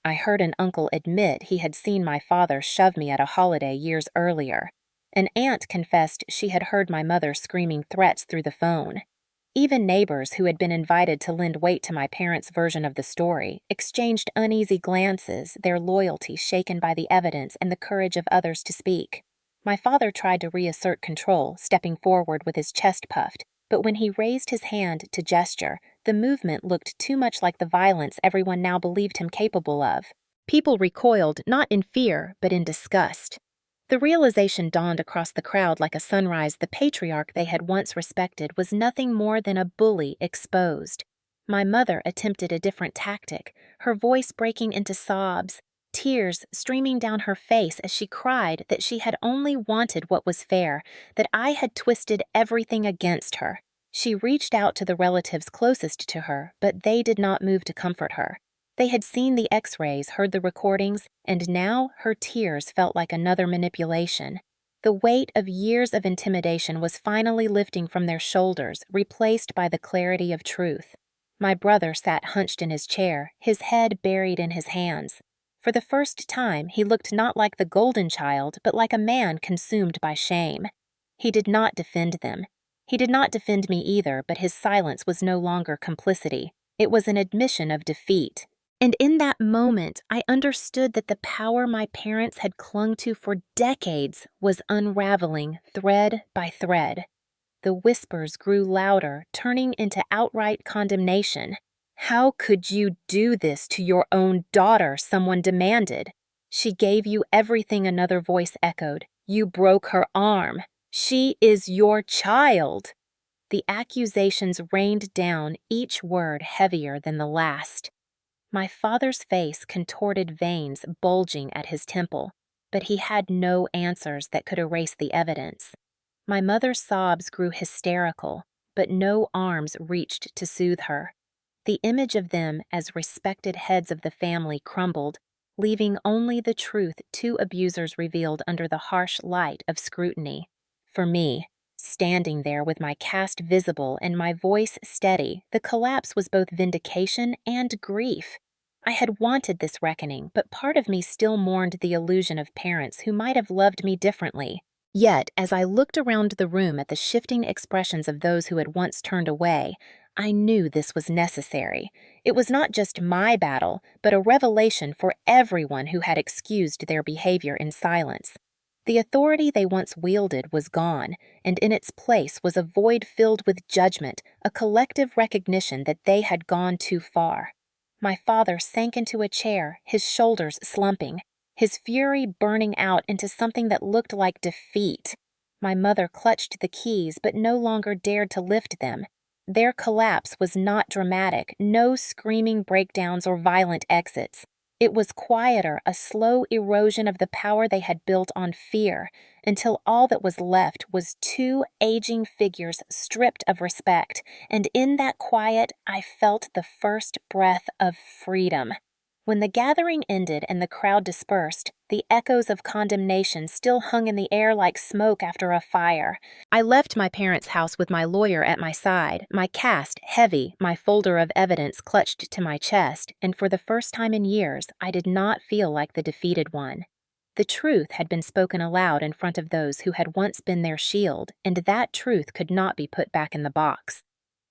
I heard an uncle admit he had seen my father shove me at a holiday years earlier. An aunt confessed she had heard my mother screaming threats through the phone. Even neighbors who had been invited to lend weight to my parents' version of the story exchanged uneasy glances, their loyalty shaken by the evidence and the courage of others to speak. My father tried to reassert control, stepping forward with his chest puffed, but when he raised his hand to gesture, the movement looked too much like the violence everyone now believed him capable of. People recoiled, not in fear, but in disgust. The realization dawned across the crowd like a sunrise. The patriarch they had once respected was nothing more than a bully exposed. My mother attempted a different tactic, her voice breaking into sobs, tears streaming down her face as she cried that she had only wanted what was fair, that I had twisted everything against her. She reached out to the relatives closest to her, but they did not move to comfort her. They had seen the X-rays, heard the recordings, and now her tears felt like another manipulation. The weight of years of intimidation was finally lifting from their shoulders, replaced by the clarity of truth. My brother sat hunched in his chair, his head buried in his hands. For the first time, he looked not like the golden child, but like a man consumed by shame. He did not defend them. He did not defend me either, but his silence was no longer complicity. It was an admission of defeat. And in that moment, I understood that the power my parents had clung to for decades was unraveling thread by thread. The whispers grew louder, turning into outright condemnation. "How could you do this to your own daughter?" someone demanded. "She gave you everything," another voice echoed. "You broke her arm. She is your child." The accusations rained down, each word heavier than the last. My father's face contorted, veins bulging at his temple, but he had no answers that could erase the evidence. My mother's sobs grew hysterical, but no arms reached to soothe her. The image of them as respected heads of the family crumbled, leaving only the truth two abusers revealed under the harsh light of scrutiny. For me, standing there with my cast visible and my voice steady, the collapse was both vindication and grief. I had wanted this reckoning, but part of me still mourned the illusion of parents who might have loved me differently. Yet, as I looked around the room at the shifting expressions of those who had once turned away, I knew this was necessary. It was not just my battle, but a revelation for everyone who had excused their behavior in silence. The authority they once wielded was gone, and in its place was a void filled with judgment, a collective recognition that they had gone too far. My father sank into a chair, his shoulders slumping, his fury burning out into something that looked like defeat. My mother clutched the keys but no longer dared to lift them. Their collapse was not dramatic, no screaming breakdowns or violent exits. It was quieter, a slow erosion of the power they had built on fear, until all that was left was two aging figures stripped of respect, and in that quiet I felt the first breath of freedom. When the gathering ended and the crowd dispersed, the echoes of condemnation still hung in the air like smoke after a fire. I left my parents' house with my lawyer at my side, my cast heavy, my folder of evidence clutched to my chest, and for the first time in years, I did not feel like the defeated one. The truth had been spoken aloud in front of those who had once been their shield, and that truth could not be put back in the box.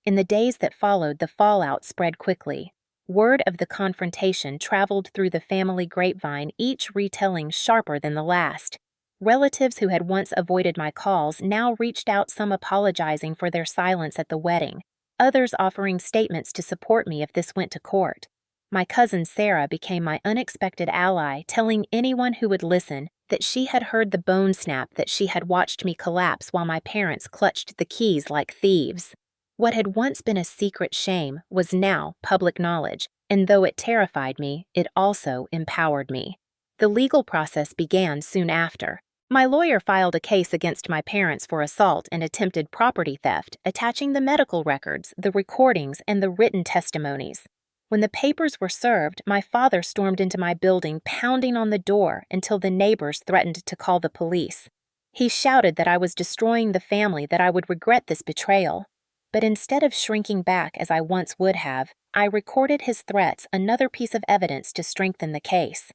In the days that followed, the fallout spread quickly. Word of the confrontation traveled through the family grapevine, each retelling sharper than the last. Relatives who had once avoided my calls now reached out, some apologizing for their silence at the wedding, others offering statements to support me if this went to court. My cousin Sarah became my unexpected ally, telling anyone who would listen that she had heard the bone snap that she had watched me collapse while my parents clutched the keys like thieves. What had once been a secret shame was now public knowledge, and though it terrified me, it also empowered me. The legal process began soon after. My lawyer filed a case against my parents for assault and attempted property theft, attaching the medical records, the recordings, and the written testimonies. When the papers were served, my father stormed into my building, pounding on the door until the neighbors threatened to call the police. He shouted that I was destroying the family, that I would regret this betrayal. But instead of shrinking back as I once would have, I recorded his threats, another piece of evidence to strengthen the case.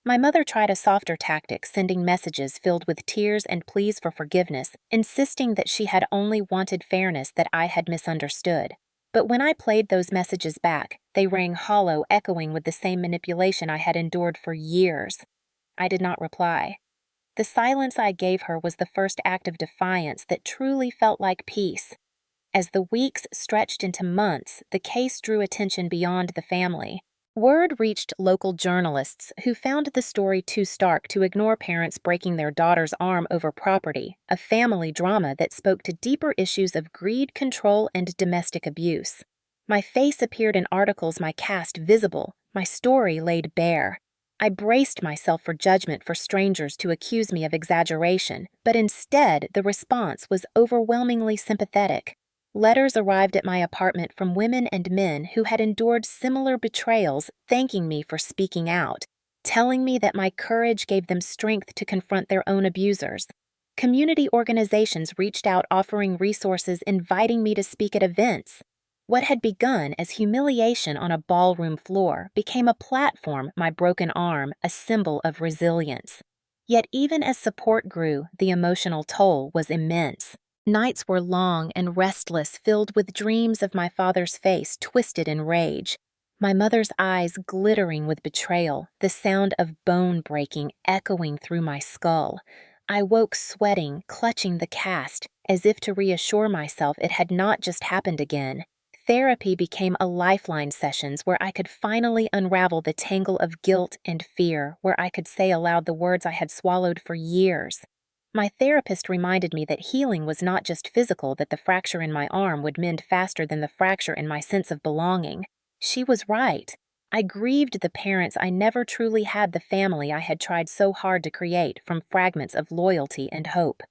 My mother tried a softer tactic, sending messages filled with tears and pleas for forgiveness, insisting that she had only wanted fairness, that I had misunderstood. But when I played those messages back, they rang hollow, echoing with the same manipulation I had endured for years. I did not reply. The silence I gave her was the first act of defiance that truly felt like peace. As the weeks stretched into months, the case drew attention beyond the family. Word reached local journalists who found the story too stark to ignore parents breaking their daughter's arm over property, a family drama that spoke to deeper issues of greed, control, and domestic abuse. My face appeared in articles, my cast visible, my story laid bare. I braced myself for judgment, for strangers to accuse me of exaggeration, but instead the response was overwhelmingly sympathetic. Letters arrived at my apartment from women and men who had endured similar betrayals, thanking me for speaking out, telling me that my courage gave them strength to confront their own abusers. Community organizations reached out, offering resources, inviting me to speak at events. What had begun as humiliation on a ballroom floor became a platform, my broken arm, a symbol of resilience. Yet even as support grew, the emotional toll was immense. Nights were long and restless, filled with dreams of my father's face twisted in rage, my mother's eyes glittering with betrayal, the sound of bone breaking echoing through my skull. I woke sweating, clutching the cast, as if to reassure myself it had not just happened again. Therapy became a lifeline, sessions where I could finally unravel the tangle of guilt and fear, where I could say aloud the words I had swallowed for years. My therapist reminded me that healing was not just physical, that the fracture in my arm would mend faster than the fracture in my sense of belonging. She was right. I grieved the parents I never truly had, the family I had tried so hard to create from fragments of loyalty and hope.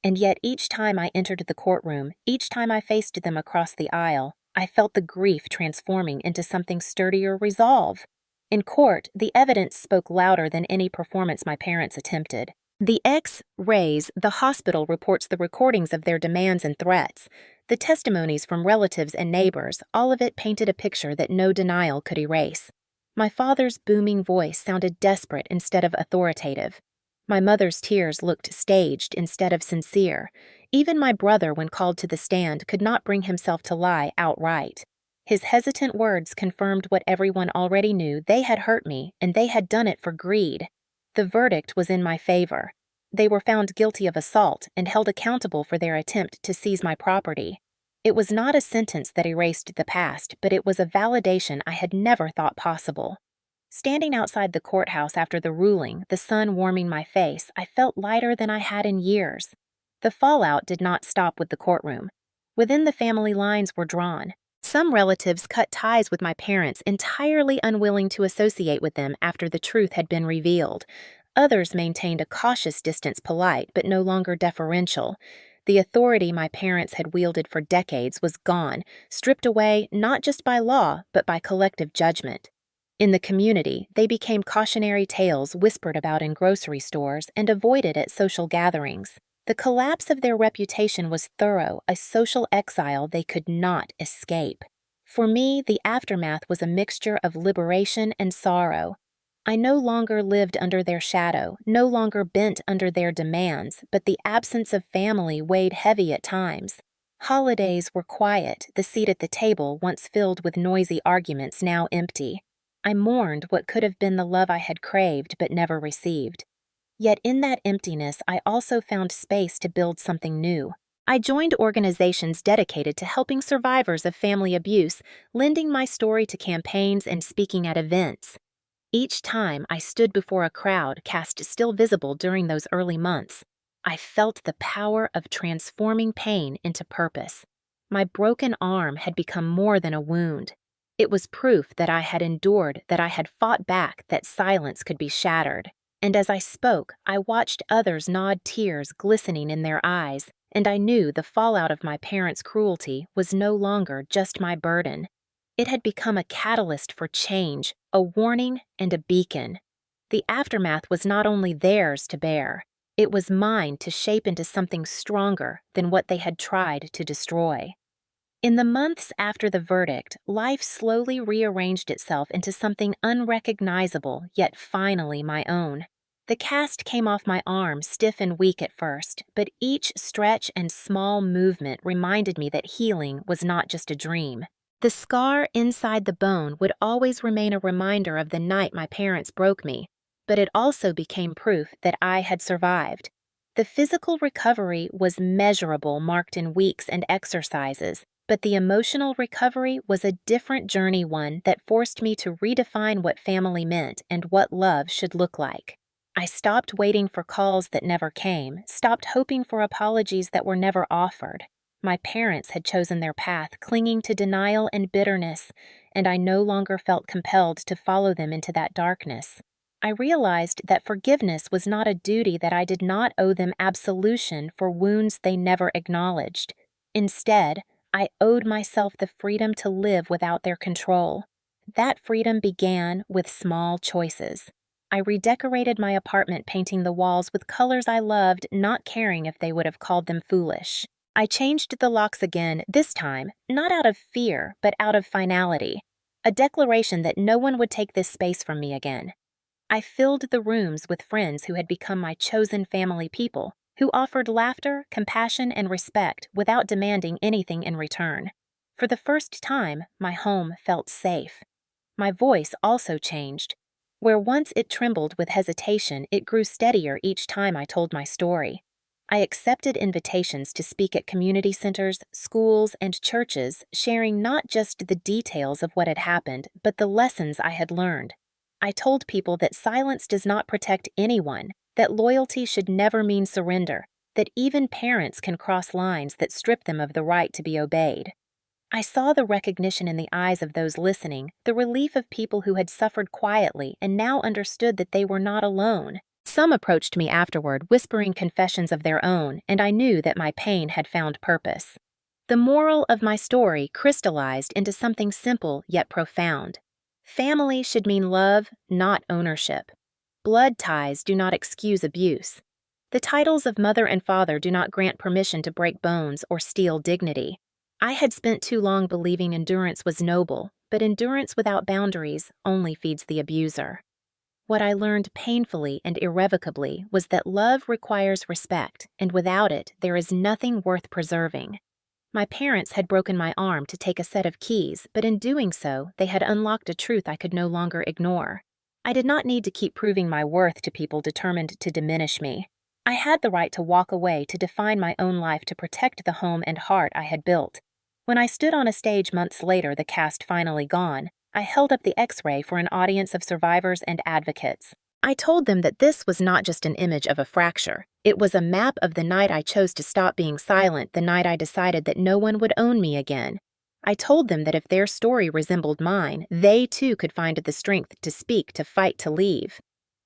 And yet each time I entered the courtroom, each time I faced them across the aisle, I felt the grief transforming into something sturdier, resolve. In court, the evidence spoke louder than any performance my parents attempted. The X-rays, the hospital reports, the recordings of their demands and threats, the testimonies from relatives and neighbors, all of it painted a picture that no denial could erase. My father's booming voice sounded desperate instead of authoritative. My mother's tears looked staged instead of sincere. Even my brother, when called to the stand, could not bring himself to lie outright. His hesitant words confirmed what everyone already knew: they had hurt me, and they had done it for greed. The verdict was in my favor. They were found guilty of assault and held accountable for their attempt to seize my property. It was not a sentence that erased the past, but it was a validation I had never thought possible. Standing outside the courthouse after the ruling, the sun warming my face, I felt lighter than I had in years. The fallout did not stop with the courtroom. Within the family lines were drawn. Some relatives cut ties with my parents, entirely unwilling to associate with them after the truth had been revealed. Others maintained a cautious distance, polite but no longer deferential. The authority my parents had wielded for decades was gone, stripped away not just by law, but by collective judgment. In the community, they became cautionary tales whispered about in grocery stores and avoided at social gatherings. The collapse of their reputation was thorough, a social exile they could not escape. For me, the aftermath was a mixture of liberation and sorrow. I no longer lived under their shadow, no longer bent under their demands, but the absence of family weighed heavy at times. Holidays were quiet, the seat at the table, once filled with noisy arguments, now empty. I mourned what could have been the love I had craved but never received. Yet in that emptiness, I also found space to build something new. I joined organizations dedicated to helping survivors of family abuse, lending my story to campaigns and speaking at events. Each time I stood before a crowd cast still visible during those early months, I felt the power of transforming pain into purpose. My broken arm had become more than a wound. It was proof that I had endured, that I had fought back, that silence could be shattered. And as I spoke, I watched others nod, tears glistening in their eyes, and I knew the fallout of my parents' cruelty was no longer just my burden. It had become a catalyst for change, a warning and a beacon. The aftermath was not only theirs to bear, it was mine to shape into something stronger than what they had tried to destroy. In the months after the verdict, life slowly rearranged itself into something unrecognizable, yet finally my own. The cast came off my arm, stiff and weak at first, but each stretch and small movement reminded me that healing was not just a dream. The scar inside the bone would always remain a reminder of the night my parents broke me, but it also became proof that I had survived. The physical recovery was measurable, marked in weeks and exercises, but the emotional recovery was a different journey, one that forced me to redefine what family meant and what love should look like. I stopped waiting for calls that never came, stopped hoping for apologies that were never offered. My parents had chosen their path, clinging to denial and bitterness, and I no longer felt compelled to follow them into that darkness. I realized that forgiveness was not a duty, that I did not owe them absolution for wounds they never acknowledged. Instead, I owed myself the freedom to live without their control. That freedom began with small choices. I redecorated my apartment, painting the walls with colors I loved, not caring if they would have called them foolish. I changed the locks again, this time, not out of fear, but out of finality, a declaration that no one would take this space from me again. I filled the rooms with friends who had become my chosen family people, who offered laughter, compassion, and respect without demanding anything in return. For the first time, my home felt safe. My voice also changed. Where once it trembled with hesitation, it grew steadier each time I told my story. I accepted invitations to speak at community centers, schools, and churches, sharing not just the details of what had happened, but the lessons I had learned. I told people that silence does not protect anyone, that loyalty should never mean surrender, that even parents can cross lines that strip them of the right to be obeyed. I saw the recognition in the eyes of those listening, the relief of people who had suffered quietly and now understood that they were not alone. Some approached me afterward, whispering confessions of their own, and I knew that my pain had found purpose. The moral of my story crystallized into something simple yet profound. Family should mean love, not ownership. Blood ties do not excuse abuse. The titles of mother and father do not grant permission to break bones or steal dignity. I had spent too long believing endurance was noble, but endurance without boundaries only feeds the abuser. What I learned painfully and irrevocably was that love requires respect, and without it, there is nothing worth preserving. My parents had broken my arm to take a set of keys, but in doing so, they had unlocked a truth I could no longer ignore. I did not need to keep proving my worth to people determined to diminish me. I had the right to walk away, to define my own life, to protect the home and heart I had built. When I stood on a stage months later, the cast finally gone, I held up the X-ray for an audience of survivors and advocates. I told them that this was not just an image of a fracture. It was a map of the night I chose to stop being silent, the night I decided that no one would own me again. I told them that if their story resembled mine, they too could find the strength to speak, to fight, to leave.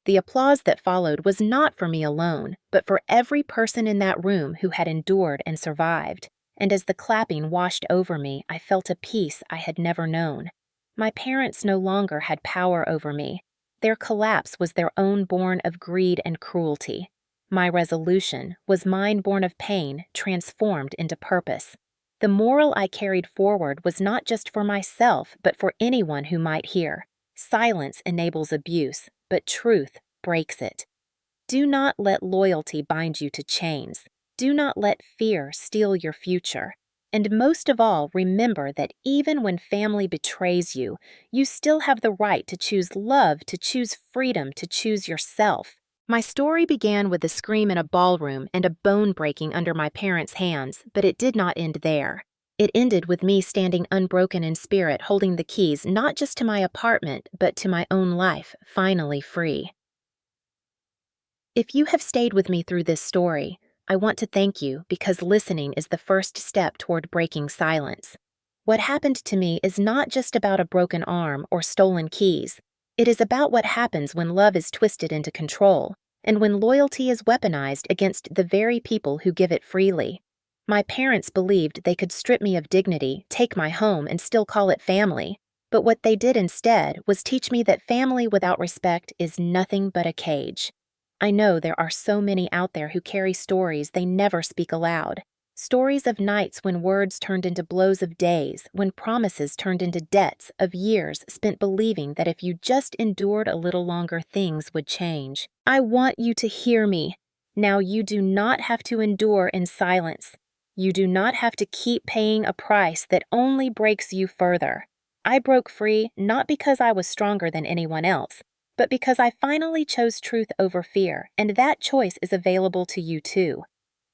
The applause that followed was not for me alone, but for every person in that room who had endured and survived. And as the clapping washed over me, I felt a peace I had never known. My parents no longer had power over me. Their collapse was their own born of greed and cruelty. My resolution was mine born of pain, transformed into purpose. The moral I carried forward was not just for myself, but for anyone who might hear. Silence enables abuse, but truth breaks it. Do not let loyalty bind you to chains. Do not let fear steal your future. And most of all, remember that even when family betrays you, you still have the right to choose love, to choose freedom, to choose yourself. My story began with a scream in a ballroom and a bone breaking under my parents' hands, but it did not end there. It ended with me standing unbroken in spirit, holding the keys not just to my apartment, but to my own life, finally free. If you have stayed with me through this story, I want to thank you because listening is the first step toward breaking silence. What happened to me is not just about a broken arm or stolen keys. It is about what happens when love is twisted into control, and when loyalty is weaponized against the very people who give it freely. My parents believed they could strip me of dignity, take my home, and still call it family. But what they did instead was teach me that family without respect is nothing but a cage. I know there are so many out there who carry stories they never speak aloud. Stories of nights when words turned into blows of days, when promises turned into debts of years spent believing that if you just endured a little longer, things would change. I want you to hear me. Now you do not have to endure in silence. You do not have to keep paying a price that only breaks you further. I broke free not because I was stronger than anyone else, but because I finally chose truth over fear, and that choice is available to you too.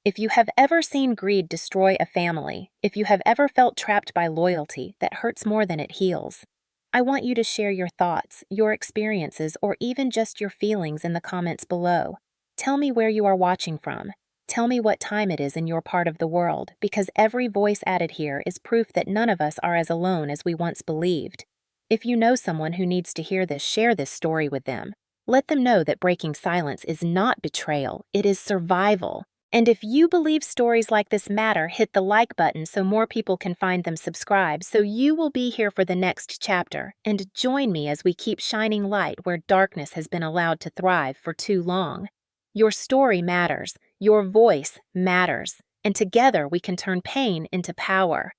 If you have ever seen greed destroy a family, if you have ever felt trapped by loyalty that hurts more than it heals, I want you to share your thoughts, your experiences, or even just your feelings in the comments below. Tell me where you are watching from. Tell me what time it is in your part of the world, because every voice added here is proof that none of us are as alone as we once believed. If you know someone who needs to hear this, share this story with them. Let them know that breaking silence is not betrayal, it is survival. And if you believe stories like this matter, hit the like button so more people can find them, subscribe, so you will be here for the next chapter. And join me as we keep shining light where darkness has been allowed to thrive for too long. Your story matters, your voice matters, and together we can turn pain into power.